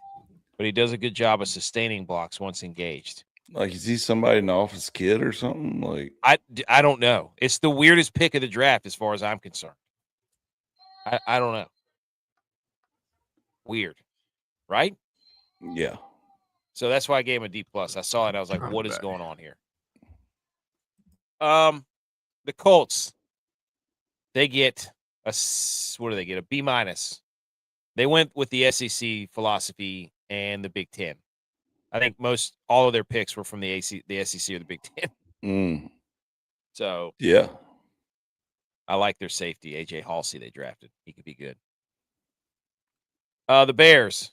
but he does a good job of sustaining blocks once engaged. Like, is he somebody in the office kid or something? Like, I don't know. It's the weirdest pick of the draft as far as I'm concerned. I don't know. Weird, right? Yeah. So that's why I gave him a D+. I saw it. I was like, what is going on here? The Colts, they get what do they get? A B-. They went with the SEC philosophy and the Big Ten. I think all of their picks were from the SEC or the Big Ten. So yeah, I like their safety, AJ Halsey. They drafted. He could be good. The Bears,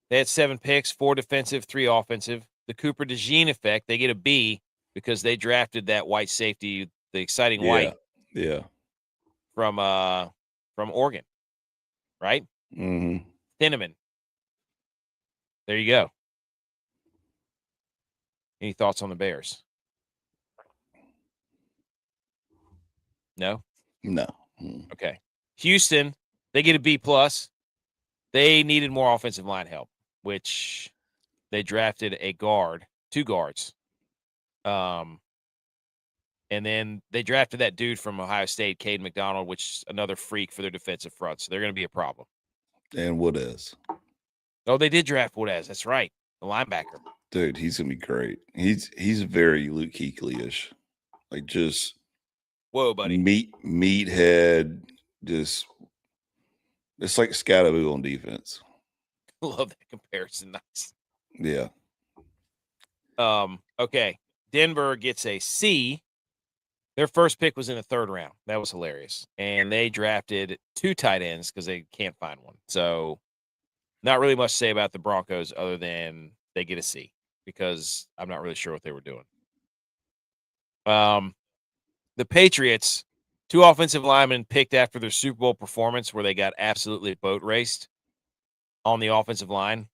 they had 7 picks, 4 defensive, 3 offensive. The Cooper DeJean effect, they get a B because they drafted that white safety, the exciting white. Yeah. From Oregon, right? Mm-hmm. Thieneman. There you go. Any thoughts on the Bears? No? No. Okay. Houston, they get a B+. They needed more offensive line help, which they drafted 2 guards. And then they drafted that dude from Ohio State, Cade McDonald, which is another freak for their defensive front. So they're going to be a problem. And Woodez. Oh, they did draft Woodez. That's right. The linebacker. Dude, he's going to be great. He's very Luke Kuechly-ish. Like, just whoa, buddy. Meathead, just it's like Scattaboo on defense. Love that comparison. Nice. Yeah. Okay. Denver gets a C. Their first pick was in the 3rd round. That was hilarious. And they drafted 2 tight ends because they can't find one. So not really much to say about the Broncos other than they get a C because I'm not really sure what they were doing. The Patriots, 2 offensive linemen picked after their Super Bowl performance where they got absolutely boat raced on the offensive line.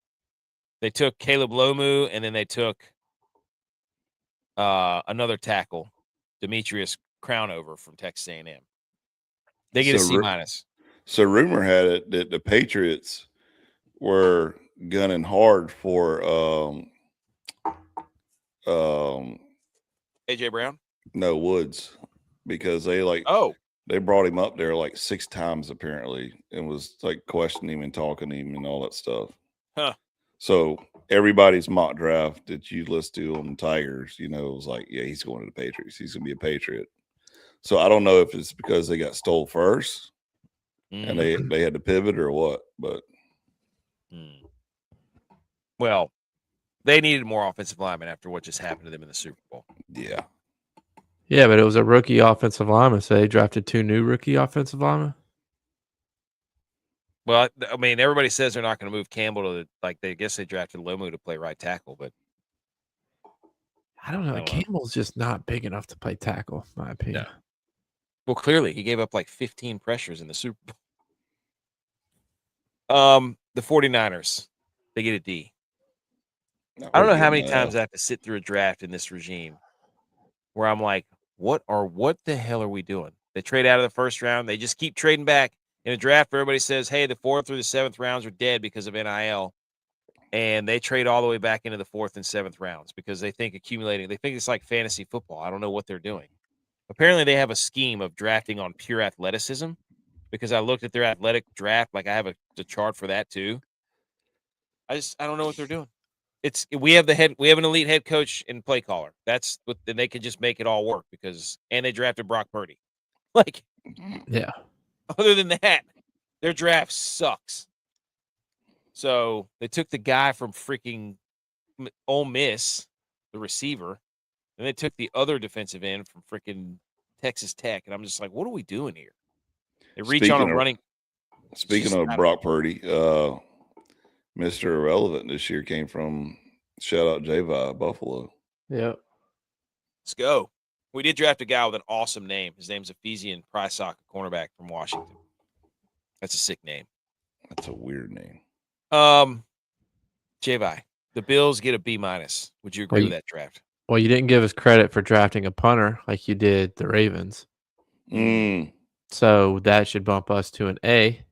They took Caleb Lomu, and then they took another tackle, Demetrius Crownover from Texas A&M. They get a C-. So rumor had it that the Patriots were gunning hard for AJ Brown? No, Woods, because they brought him up there like 6 times apparently and was like questioning him and talking to him and all that stuff. Huh. So everybody's mock draft that you list to on the Tigers, it was like, yeah, he's going to the Patriots. He's going to be a Patriot. So I don't know if it's because they got stole first and they had to pivot or what, but. Well, they needed more offensive linemen after what just happened to them in the Super Bowl. Yeah. Yeah, but it was a rookie offensive lineman, so they drafted 2 new rookie offensive linemen. Well, I mean, everybody says they're not going to move Campbell to they guess they drafted Lomu to play right tackle, but I don't know. Campbell's just not big enough to play tackle, in my opinion. No. Well, clearly he gave up like 15 pressures in the Super Bowl. The 49ers, they get a D. I don't know how many times I have to sit through a draft in this regime where I'm like, what the hell are we doing? They trade out of the 1st round. They just keep trading back. In a draft, everybody says, hey, the 4th through the 7th rounds are dead because of NIL. And they trade all the way back into the 4th and 7th rounds because they think it's like fantasy football. I don't know what they're doing. Apparently, they have a scheme of drafting on pure athleticism because I looked at their athletic draft. Like I have a chart for that too. I don't know what they're doing. We have an elite head coach and play caller. That's what, then they can just make it all work and they drafted Brock Purdy. Yeah. Other than that, their draft sucks. So they took the guy from freaking Ole Miss, the receiver, and they took the other defensive end from freaking Texas Tech. And I'm just like, what are we doing here? They reach on a running. Speaking of Brock Purdy, Mr. Irrelevant this year came from shout out G.U.Y.S, Buffalo. Yeah. Let's go. We did draft a guy with an awesome name. His name's Ephesian Prysock, a cornerback from Washington. That's a sick name. That's a weird name. J-Vi, the Bills get a B-. Would you agree with that draft? Well, you didn't give us credit for drafting a punter like you did the Ravens. So that should bump us to an A.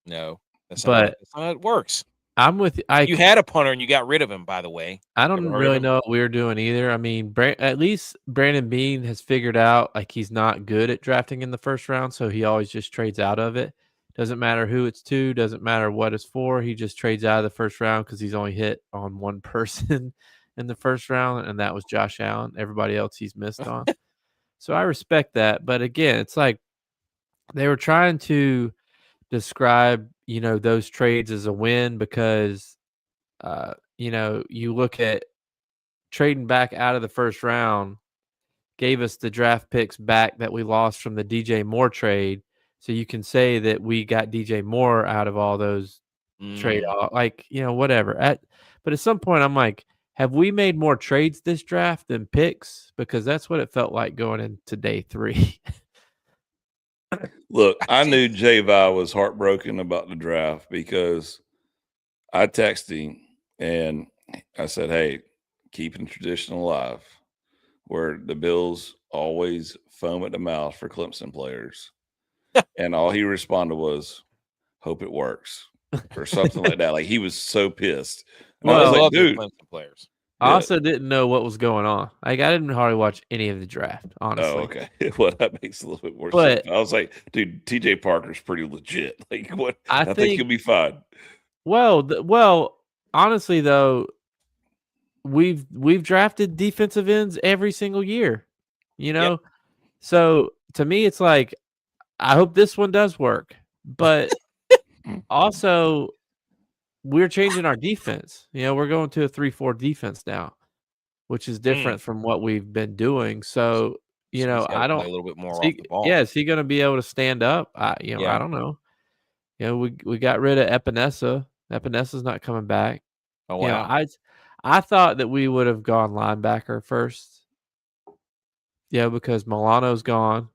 No, that's not how it works. I'm with you. Had a punter and you got rid of him, by the way. I don't really know what we were doing either. I mean, at least Brandon Beane has figured out like he's not good at drafting in the first round, so he always just trades out of it. Doesn't matter who it's to, doesn't matter what it's for. He just trades out of the first round because he's only hit on one person in the first round, and that was Josh Allen. Everybody else he's missed on. So I respect that. But again, it's like they were trying to describe, those trades as a win because you look at trading back out of the first round gave us the draft picks back that we lost from the DJ Moore trade. So you can say that we got DJ Moore out of all those trade, whatever. But at some point I'm like, have we made more trades this draft than picks? Because that's what it felt like going into day 3. Look, I knew J.Vi was heartbroken about the draft because I texted him and I said, hey, keeping tradition alive, where the Bills always foam at the mouth for Clemson players. And all he responded was, hope it works, or something like that. Like, he was so pissed. And I was like, dude. Clemson players. I also didn't know what was going on. Like, I didn't hardly watch any of the draft, honestly. Oh, okay. Well, that makes a little bit more sense. I was like, dude, TJ Parker's pretty legit. Like, what? I think he'll be fine. Well, honestly, though, we've drafted defensive ends every single year, Yep. So to me, it's like, I hope this one does work, but also we're changing our defense. We're going to a 3-4 defense now, which is different from what we've been doing. So, I don't play a little bit more off the ball. Yeah, is he going to be able to stand up? I don't know. We got rid of Epinesa. Epinesa's not coming back. Oh wow. I thought that we would have gone linebacker first. Yeah, because Milano's gone.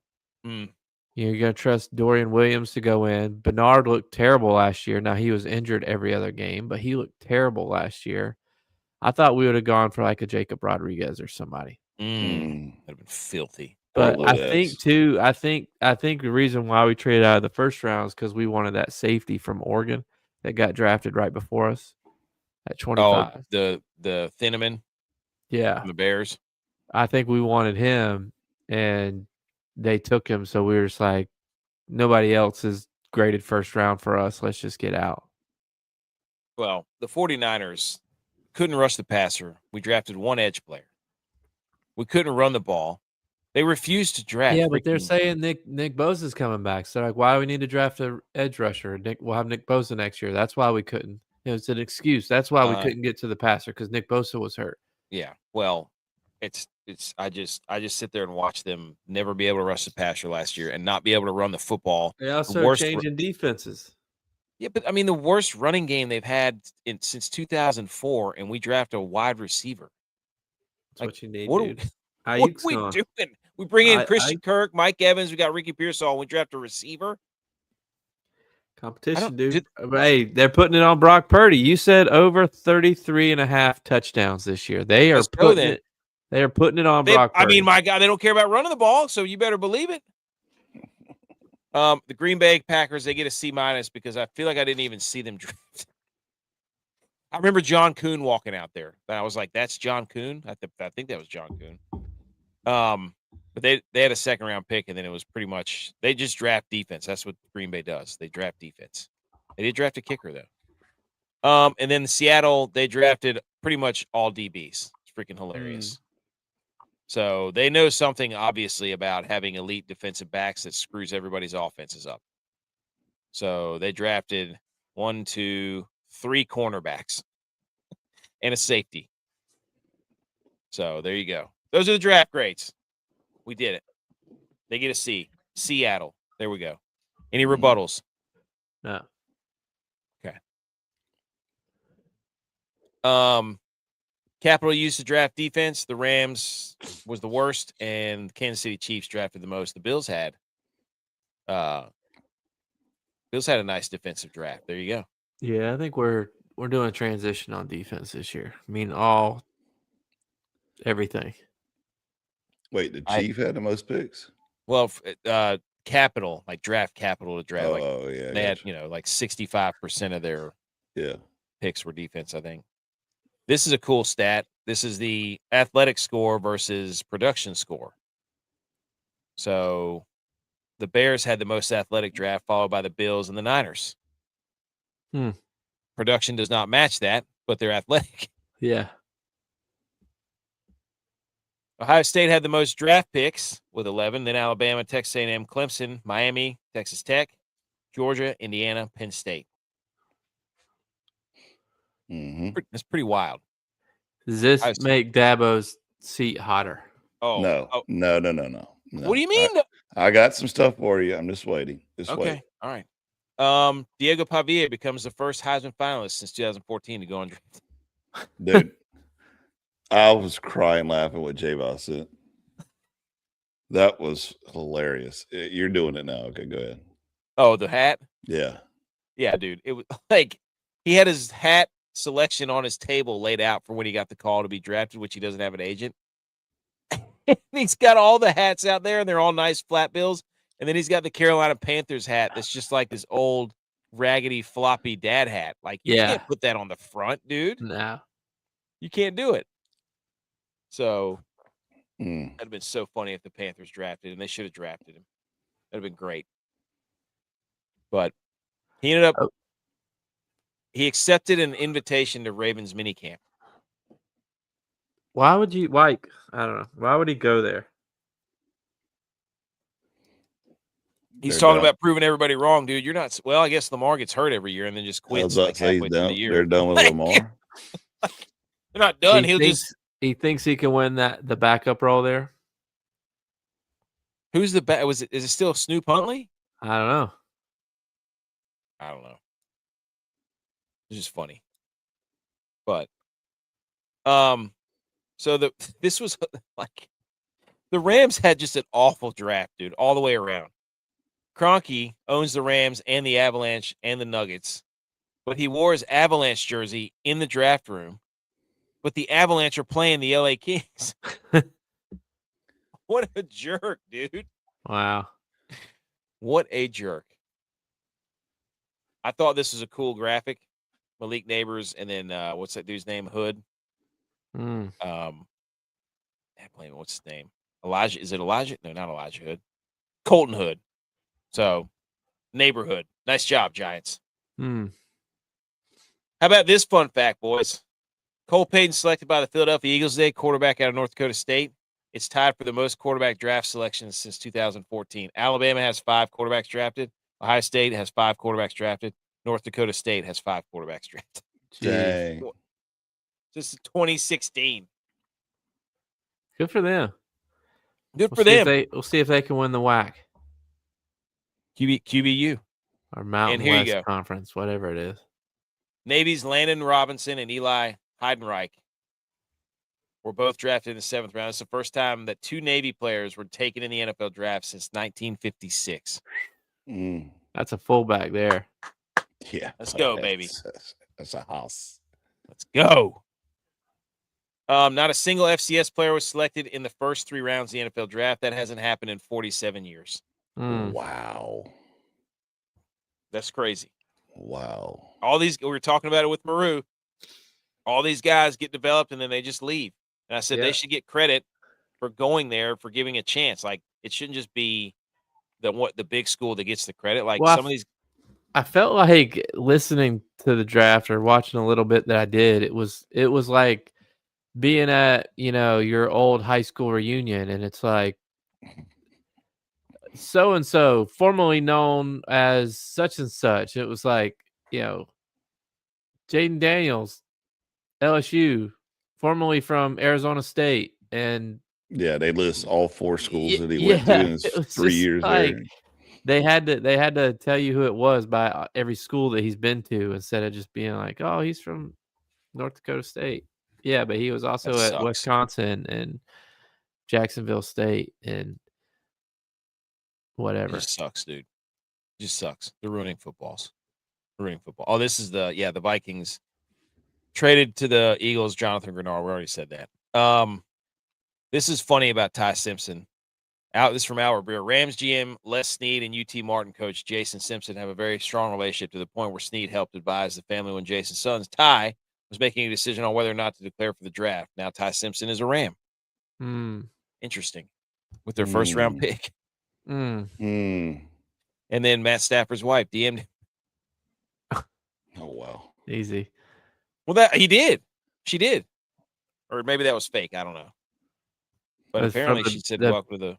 You're going to trust Dorian Williams to go in. Bernard looked terrible last year. Now, he was injured every other game, but he looked terrible last year. I thought we would have gone for like a Jacob Rodriguez or somebody. That'd have been filthy. But I think too, I think the reason why we traded out of the first round is because we wanted that safety from Oregon that got drafted right before us at 25. Oh, the Thieneman. Yeah. From the Bears. I think we wanted him, and they took him. So we were just like, nobody else is graded first round for us. Let's just get out. Well, the 49ers couldn't rush the passer. We drafted one edge player. We couldn't run the ball. They refused to draft. Yeah, but they're saying Nick Bosa's coming back. So like, why do we need to draft an edge rusher? We'll have Nick Bosa next year. That's why we couldn't. It's an excuse. That's why we couldn't get to the passer, because Nick Bosa was hurt. Yeah. Well, it's I just sit there and watch them never be able to rush the passer last year and not be able to run the football. They also are changing defenses. Yeah, but I mean, the worst running game they've had since 2004, and we draft a wide receiver. That's what you need, dude. What are we doing? We bring in Christian Kirk, Mike Evans. We got Ricky Pearsall. We draft a receiver. Competition, dude. Hey, they're putting it on Brock Purdy. You said over 33.5 touchdowns this year. They are putting it on Brock Purdy. I mean, my God, they don't care about running the ball, so you better believe it. The Green Bay Packers, they get a C- because I feel like I didn't even see them draft. I remember John Kuhn walking out there, and I was like, "That's John Kuhn." I think that was John Kuhn. But they had a second round pick, and then it was pretty much they just draft defense. That's what Green Bay does. They draft defense. They did draft a kicker though. And then Seattle, they drafted pretty much all DBs. It's freaking hilarious. So they know something obviously about having elite defensive backs that screws everybody's offenses up. So they drafted 1, 2, 3 cornerbacks and a safety. So there you go. Those are the draft grades. We did it. They get a C. Seattle. There we go. Any rebuttals? No. Okay. Capital used to draft defense. The Rams was the worst, and the Kansas City Chiefs drafted the most. The Bills had a nice defensive draft. There you go. Yeah, I think we're doing a transition on defense this year. I mean, everything. Wait, the Chief had the most picks? Well, capital, like draft capital to draft. Oh, yeah. They had, like 65% of their picks were defense, I think. This is a cool stat. This is the athletic score versus production score. So the Bears had the most athletic draft, followed by the Bills and the Niners. Production does not match that, but they're athletic. Yeah. Ohio State had the most draft picks with 11. Then Alabama, Texas A&M, Clemson, Miami, Texas Tech, Georgia, Indiana, Penn State. That's pretty wild. Does this make Dabo's seat hotter? No. What do you mean? I got some stuff for you. I'm just waiting. Wait. All right. Diego Pavia becomes the first Heisman finalist since 2014 to go on draft. Dude, I was crying laughing with G.U.Y.S said. That was hilarious. You're doing it now. Okay, go ahead. Oh, the hat? Yeah. Yeah, dude. It was like he had his hat selection on his table laid out for when he got the call to be drafted, which he doesn't have an agent. And he's got all the hats out there, and they're all nice flat bills. And then he's got the Carolina Panthers hat that's just like this old raggedy floppy dad hat. Like, you can't put that on the front, dude. No. You can't do it. So that'd have been so funny if the Panthers drafted him. They should have drafted him. That'd have been great. But he ended up he accepted an invitation to Ravens minicamp. Why would you I don't know. Why would he go there? He's talking about proving everybody wrong, dude. You're not. Well, I guess Lamar gets hurt every year and then just quits. Halfway through the year. They're done with Lamar. They're not done. He thinks he can win the backup role there. Who's the back? Is it still Snoop Huntley? I don't know. It's just funny. But so this was like the Rams had just an awful draft, dude, all the way around. Kroenke owns the Rams and the Avalanche and the Nuggets, but he wore his Avalanche jersey in the draft room. But the Avalanche are playing the LA Kings. What a jerk, dude. Wow. What a jerk. I thought this was a cool graphic. Malik Neighbors and then what's that dude's name? Hood. What's his name? Elijah. Is it Elijah? No, not Elijah Hood. Colton Hood. So, neighborhood. Nice job, Giants. How about this fun fact, boys? Cole Payton selected by the Philadelphia Eagles today, quarterback out of North Dakota State. It's tied for the most quarterback draft selections since 2014. Alabama has 5 quarterbacks drafted. Ohio State has 5 quarterbacks drafted. North Dakota State has 5 quarterbacks drafted. Dang. This is 2016. Good for them. Good for them. We'll see if they can win the WAC. QBU. Or Mountain West Conference, whatever it is. Navy's Landon Robinson and Eli Heidenreich were both drafted in the 7th round. It's the first time that 2 Navy players were taken in the NFL draft since 1956. That's a fullback there. Yeah. Let's go, baby. That's a house. Let's go. Not a single FCS player was selected in the first 3 rounds of the NFL draft. That hasn't happened in 47 years. Wow. That's crazy. Wow. All these, we were talking about it with Maru. All these guys get developed and then they just leave. And I said they should get credit for going there, for giving a chance. Like, it shouldn't just be the big school that gets the credit. Like, some of these. I felt like listening to the draft or watching a little bit that I did. It was like being at, your old high school reunion, and it's like so and so, formerly known as such and such. It was like, Jaden Daniels, LSU, formerly from Arizona State, and they list all 4 schools that he went to in his 3 years there. They had to tell you who it was by every school that he's been to, instead of just being like, oh, he's from North Dakota State. Yeah, but he was also at Wisconsin and Jacksonville State and whatever. It just sucks, dude. It just sucks. They're ruining footballs. Ruining football. Oh, this is the Vikings traded to the Eagles, Jonathan Grenard. We already said that. This is funny about Ty Simpson. This is from Albert Breer. Rams GM Les Snead and UT Martin coach Jason Simpson have a very strong relationship to the point where Snead helped advise the family when Jason's son, Ty, was making a decision on whether or not to declare for the draft. Now Ty Simpson is a Ram. Interesting. With their first round pick. And then Matt Stafford's wife DM'd him. Oh, wow. Easy. Well, that he did. She did. Or maybe that was fake. I don't know. But apparently she said, welcome to the.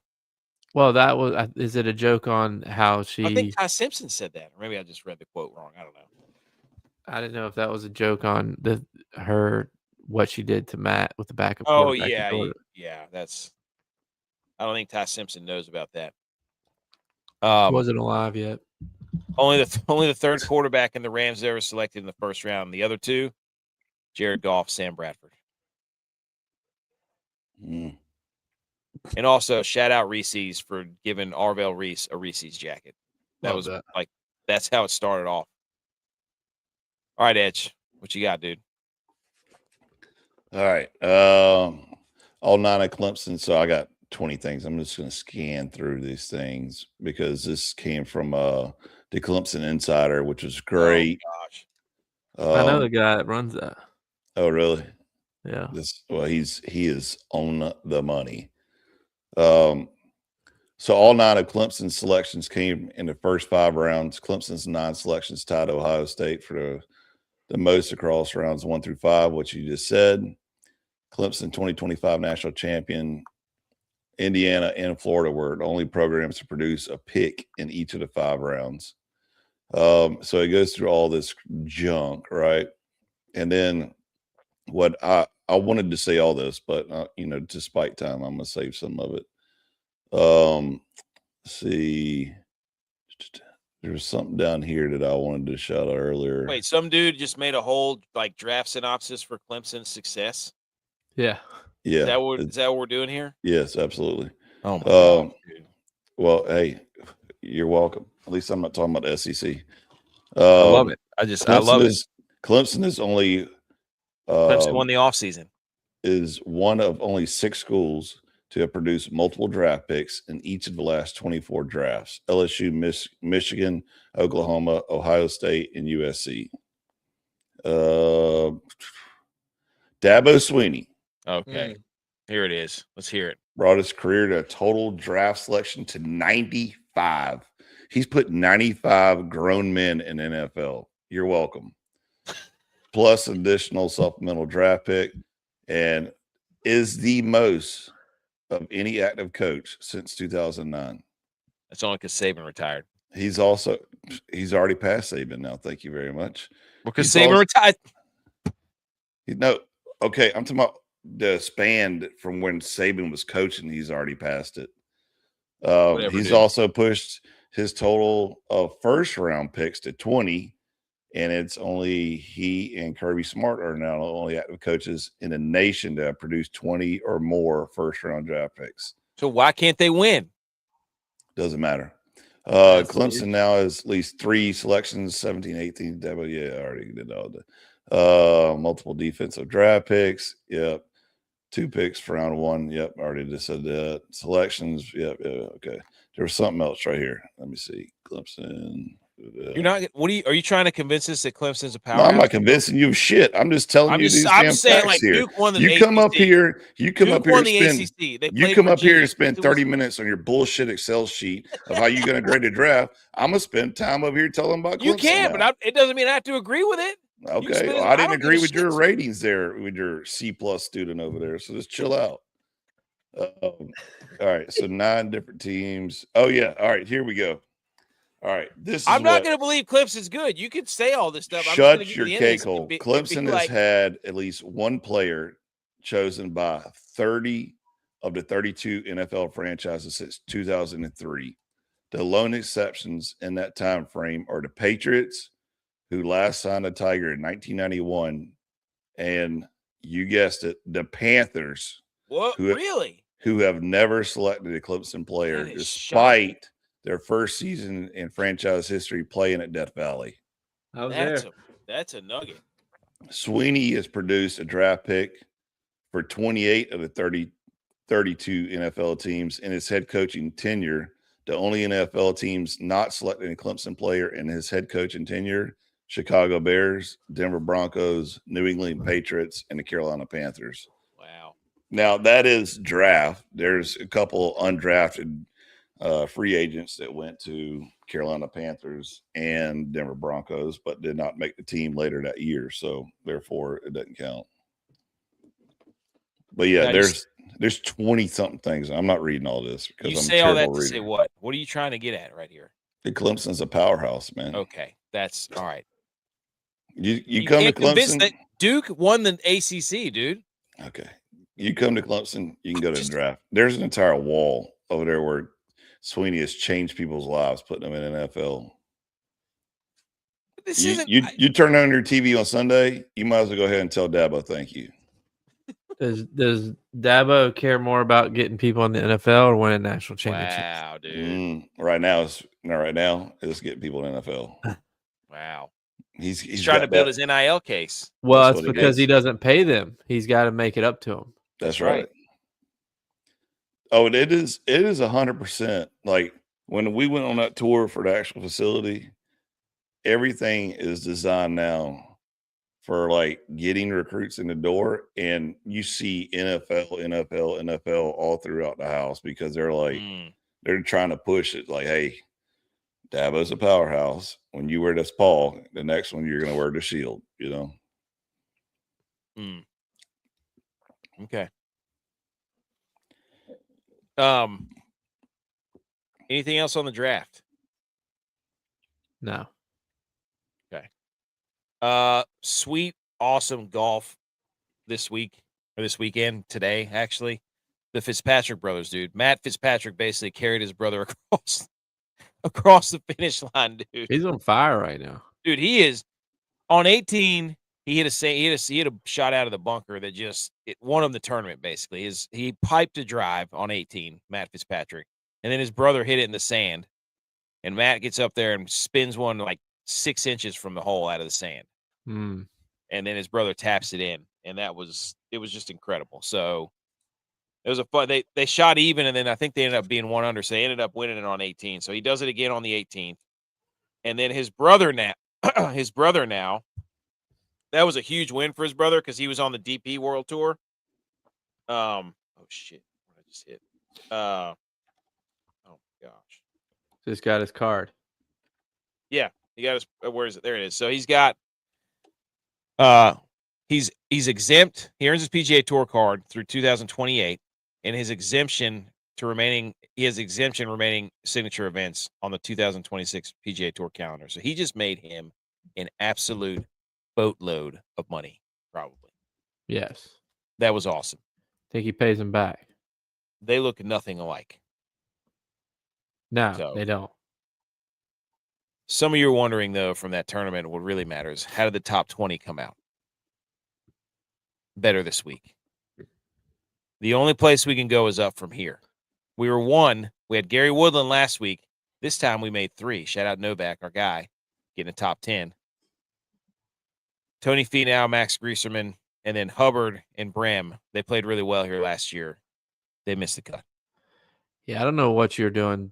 Well, that was. Is it a joke on how she. I think Ty Simpson said that. Or maybe I just read the quote wrong. I don't know. I didn't know if that was a joke on what she did to Matt with the back of. Oh, yeah. Yeah. That's. I don't think Ty Simpson knows about that. Wasn't alive yet. Only the third quarterback in the Rams ever selected in the first round. The other two, Jared Goff, Sam Bradford. And also, shout out Reese's for giving Arvell Reese a Reese's jacket. That's how it started off. All right, Edge, what you got, dude? All right. All 9 of Clemson. So I got 20 things. I'm just going to scan through these things because this came from the Clemson Insider, which was great. Oh, gosh. I know the guy that runs that. Oh, really? Yeah. He is on the money. So all 9 of Clemson's selections came in the first 5 rounds. Clemson's 9 selections tied Ohio State for the most across rounds 1 through 5, which you just said. Clemson 2025 national champion. Indiana and Florida were the only programs to produce a pick in each of the 5 rounds. So it goes through all this junk, right? And then what I wanted to say all this, but to spite time, I'm gonna save some of it. See, there's something down here that I wanted to shout out earlier. Wait, some dude just made a whole draft synopsis for Clemson's success. Yeah. Yeah. Is that what we're doing here? Yes, absolutely. Oh my God, dude. Well, hey, you're welcome. At least I'm not talking about the SEC. I love it. I love it. Clemson is only Clemson won the offseason. Is one of only 6 schools to have produced multiple draft picks in each of the last 24 drafts. LSU, Michigan, Oklahoma, Ohio State, and USC. Dabo Swinney. Okay. Here it is. Let's hear it. Brought his career to a total draft selection to 95. He's put 95 grown men in NFL. You're welcome. Plus additional supplemental draft pick, and is the most of any active coach since 2009. That's only because Saban retired. He's already past Saban now. Thank you very much. Because Saban retired. No, okay. I'm talking about the span from when Saban was coaching. He's already passed it. He's also pushed his total of first round picks to 20. And it's only he and Kirby Smart are now the only active coaches in the nation that have produced 20 or more first-round draft picks. So why can't they win? Doesn't matter. Clemson now has at least 3 selections, 17, 18. I already did all that. Multiple defensive draft picks. Yep. 2 picks for round 1. Yep. Already just said that. Selections. Yep. Yeah, okay. There was something else right here. Let me see. Clemson. You're not. Are you trying to convince us that Clemson's a powerhouse? No, I'm not convincing you of shit. I'm just telling you these damn facts here. You come up here and spend 30 minutes on your bullshit Excel sheet of how you're going to grade a draft. I'm gonna spend time up here telling about Clemson. You can, but it doesn't mean I have to agree with it. Okay, well, I didn't agree with your ratings there with your C+ student over there. So just chill out. All right, so 9 different teams. Oh yeah, all right, here we go. All right, I'm not going to believe Clemson's good. You can say all this stuff. Shut your cake hole. Clemson has had at least 1 player chosen by 30 of the 32 NFL franchises since 2003. The lone exceptions in that time frame are the Patriots, who last signed a Tiger in 1991, and You guessed it. The Panthers. What? Really? Who have never selected a Clemson player despite their first season in franchise history playing at Death Valley. That's a nugget. Sweeney has produced a draft pick for 28 of the 32 NFL teams in his head coaching tenure. The only NFL teams not selecting a Clemson player in his head coaching tenure: Chicago Bears, Denver Broncos, New England Patriots, and the Carolina Panthers. Wow. Now, that is draft. There's a couple undrafted free agents that went to Carolina Panthers and Denver Broncos, but did not make the team later that year. So, therefore, it doesn't count. But, yeah, there's 20-something things. I'm not reading all this because you I'm say all that to reader. say what? What are you trying to get at right here? The Clemson's a powerhouse, man. Okay, that's all right. You come to Clemson. That Duke won the ACC, dude. Okay. You come to Clemson, you can go to the draft. There's an entire wall over there where Sweeney has changed people's lives, putting them in the NFL. You turn on your TV on Sunday, you might as well go ahead and tell Dabo thank you. Does Dabo care more about getting people in the NFL or winning national championships? Wow, dude. Right now, it's getting people in the NFL. Wow. He's trying to build his NIL case. Well, that's because he doesn't pay them. He's got to make it up to them. That's right. Oh, it is 100%. Like when we went on that tour for the actual facility, everything is designed now for like getting recruits in the door, and you see NFL all throughout the house because they're like they're trying to push it. Like, hey, Dabo's a powerhouse. When you wear this Paul, the next one you're going to wear the shield. You know. Okay. Anything else on the draft? No. Okay. Sweet, awesome golf this weekend, today, actually. The Fitzpatrick brothers, dude. Matt Fitzpatrick basically carried his brother across the finish line, dude. He's on fire right now. Dude, he is on 18. He hit a shot out of the bunker that it won him the tournament, basically. He piped a drive on 18, Matt Fitzpatrick, and then his brother hit it in the sand, and Matt gets up there and spins one like 6 inches from the hole out of the sand. And then his brother taps it in, and it was just incredible. So it was a fun. They shot even, and then I think they ended up being 1 under, so they ended up winning it on 18. So he does it again on the 18th, and then his brother now. That was a huge win for his brother because he was on the DP World Tour. Oh shit! What I just hit. Oh my gosh! Just got his card. Yeah, he got his. Where is it? There it is. So he's got. He's exempt. He earns his PGA Tour card through 2028, and his exemption remaining signature events on the 2026 PGA Tour calendar. So he just made him an absolute boatload of money, probably. Yes. That was awesome. Think he pays him back? They look nothing alike. No, they don't. Some of you are wondering, though, from that tournament, what really matters, how did the top 20 come out? Better this week. The only place we can go is up from here. We were 1. We had Gary Woodland last week. This time we made 3. Shout out Novak, our guy, getting a top 10. Tony Finau, Max Grieserman, and then Hubbard and Brem. They played really well here last year. They missed the cut. Yeah, I don't know what you're doing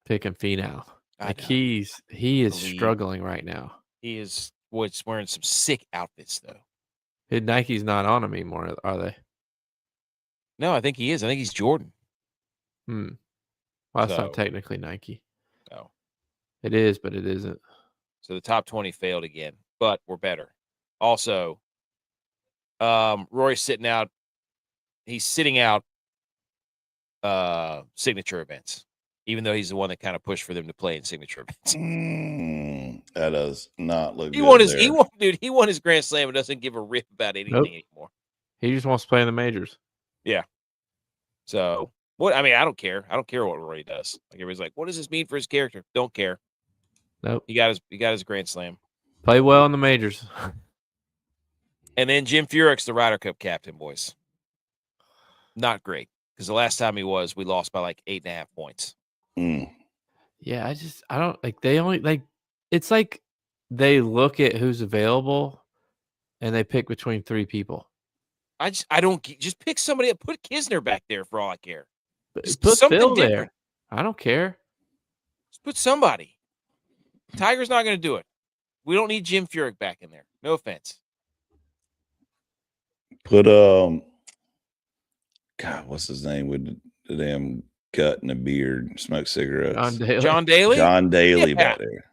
picking Finau. Like he is struggling right now. He is wearing some sick outfits, though. His Nike's not on him anymore, are they? No, I think he is. I think he's Jordan. Well, that's not technically Nike. No. It is, but it isn't. So the top 20 failed again, but we're better. Also, Rory's sitting out. He's sitting out signature events, even though he's the one that kind of pushed for them to play in signature events. That does not look good. He won his Grand Slam and doesn't give a rip about anything anymore. He just wants to play in the majors. Yeah. So what? I mean, I don't care. I don't care what Rory does. Like everybody's like, what does this mean for his character? Don't care. Nope. He got his Grand Slam. Play well in the majors. And then Jim Furyk's the Ryder Cup captain, boys. Not great, because the last time he was, we lost by like 8.5 points. Yeah, I don't like. They only like. It's like they look at who's available, and they pick between 3 people. I don't just pick somebody. Put Kisner back there for all I care. Just put Phil there. I don't care. Just put somebody. Tiger's not going to do it. We don't need Jim Furyk back in there. No offense. Put God, what's his name with the damn gut and a beard, smoke cigarettes? John Daly. John Daly back there.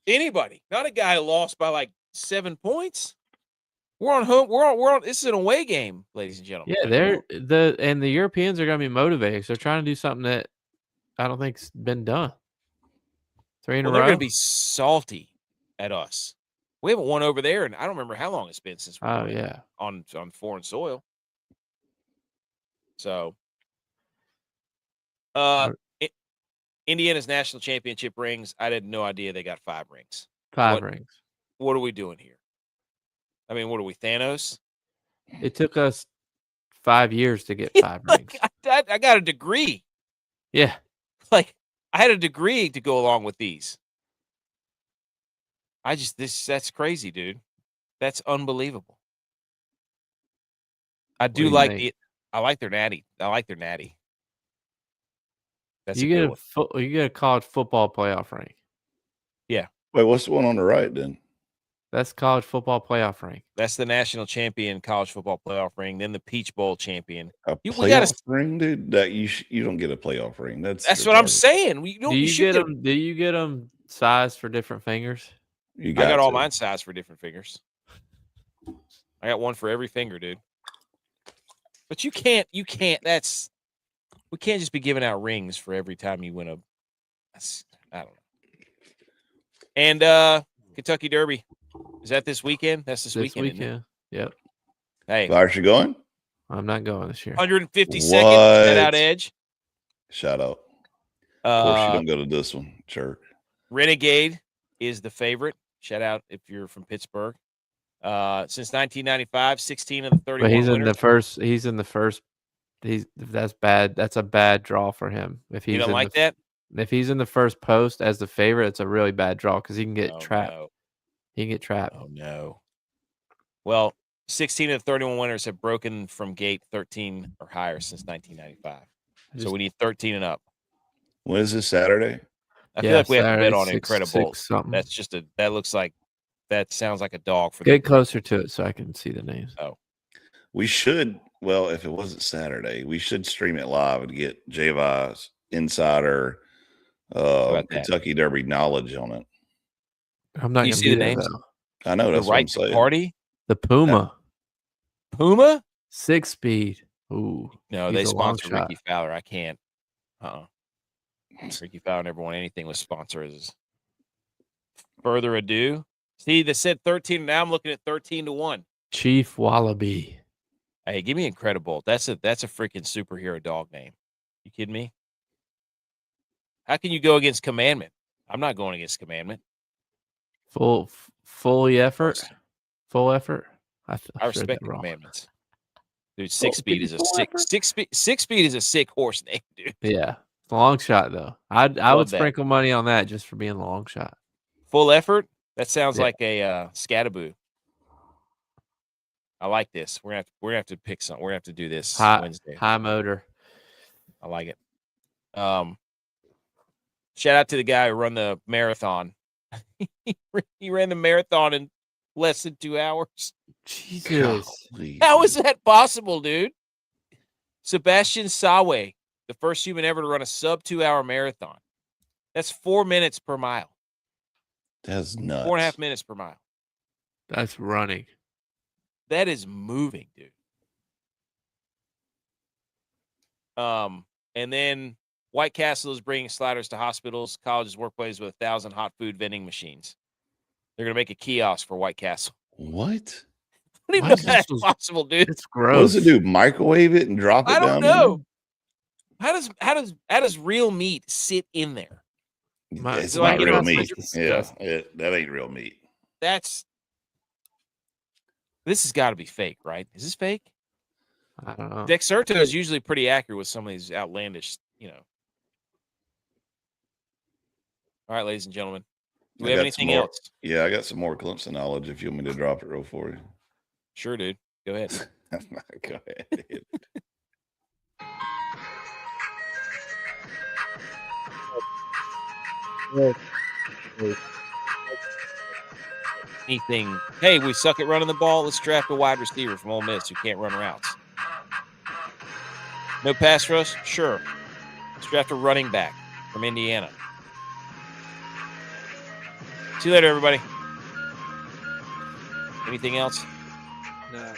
Anybody, not a guy who lost by like 7 points. We're on home. We're on. This is an away game, ladies and gentlemen. Yeah, the Europeans are going to be motivated. So they're trying to do something that I don't think's been done. 3 in a row. They're going to be salty at us. We haven't won over there, and I don't remember how long it's been since we won on foreign soil. So, Indiana's national championship rings. I had no idea they got 5 rings. 5 rings. What are we doing here? I mean, what are we, Thanos? It took us 5 years to get 5 rings. I got a degree. Yeah. Like, I had a degree to go along with these. That's crazy, dude. That's unbelievable. I do like it. I like their natty. That's you get a college football playoff ring. Yeah. Wait, what's the one on the right then? That's college football playoff ring. That's the national champion college football playoff ring. Then the Peach Bowl champion. A playoff ring, dude. That you don't get a playoff ring. That's what I'm saying. Do you get them sized for different fingers? I got all mine sized for different fingers. I got one for every finger, dude. But you can't. We can't just be giving out rings for every time you win I don't know. And Kentucky Derby. Is that this weekend? That's this weekend. Isn't it? Yep. Hey. Are you going? I'm not going this year. 152nd. Shout out Edge. Shout out. Of course you don't go to this one, jerk. Renegade is the favorite. Shout out if you're from Pittsburgh. Since 1995, 16 of the 31 But he's winners. in the first. That's bad. That's a bad draw for him. If you don't like that? If he's in the first post as the favorite, it's a really bad draw because he can get trapped. No. He can get trapped. Oh no. Well, 16 of the 31 winners have broken from gate 13 or higher since 1995. So we need 13 and up. When is this Saturday? I feel like we have to bet on Incredible. That's that sounds like a dog for Get closer to it so I can see the names. Oh. We should, well, if it wasn't Saturday, we should stream it live and get G.U.Y.S insider Kentucky Derby knowledge on it. I'm not going to see the names. I know that's what I'm saying. Party? The Puma. Puma? 6-speed. Ooh. No, they sponsor Ricky Fowler. I can't. Ricky Fowler never won anything with sponsors. Further ado. See, they said 13. Now I'm looking at 13-1. Chief Wallaby. Hey, give me Incredible. That's a freaking superhero dog name. You kidding me? How can you go against Commandment? I'm not going against Commandment. Full effort. I respect the Commandments. Dude, 6-speed is a sick sick horse name, dude. Yeah. Long shot though. I would sprinkle money on that just for being a long shot. Full effort? That sounds like a scataboo. I like this. We're gonna have to pick something. We're gonna have to do this Wednesday. High motor. I like it. Shout out to the guy who ran the marathon. He ran the marathon in less than 2 hours. Jesus. Golly. How is that possible, dude? Sebastian Sawe, the first human ever to run a sub 2-hour marathon. That's 4 minutes per mile. That's nuts. 4.5 minutes per mile. That's running. That is moving, dude. And then White Castle is bringing sliders to hospitals, colleges, workplaces with 1,000 hot food vending machines. They're going to make a kiosk for White Castle. What? I don't even know if that's possible, dude. It's gross. What does it do? Microwave it and drop it down? I don't know. How does real meat sit in there? It's not real meat. Yeah, that ain't real meat. That's This has got to be fake, right? Is this fake? I don't know. Dexerto is usually pretty accurate with some of these outlandish, All right, ladies and gentlemen. Do we have anything else? Yeah, I got some more Clemson knowledge if you want me to drop it real for you. Sure, dude. Go ahead. Go ahead. Anything. Hey, we suck at running the ball. Let's draft a wide receiver from Ole Miss who can't run routes. No pass rush? Sure. Let's draft a running back from Indiana. See you later, everybody. Anything else? No.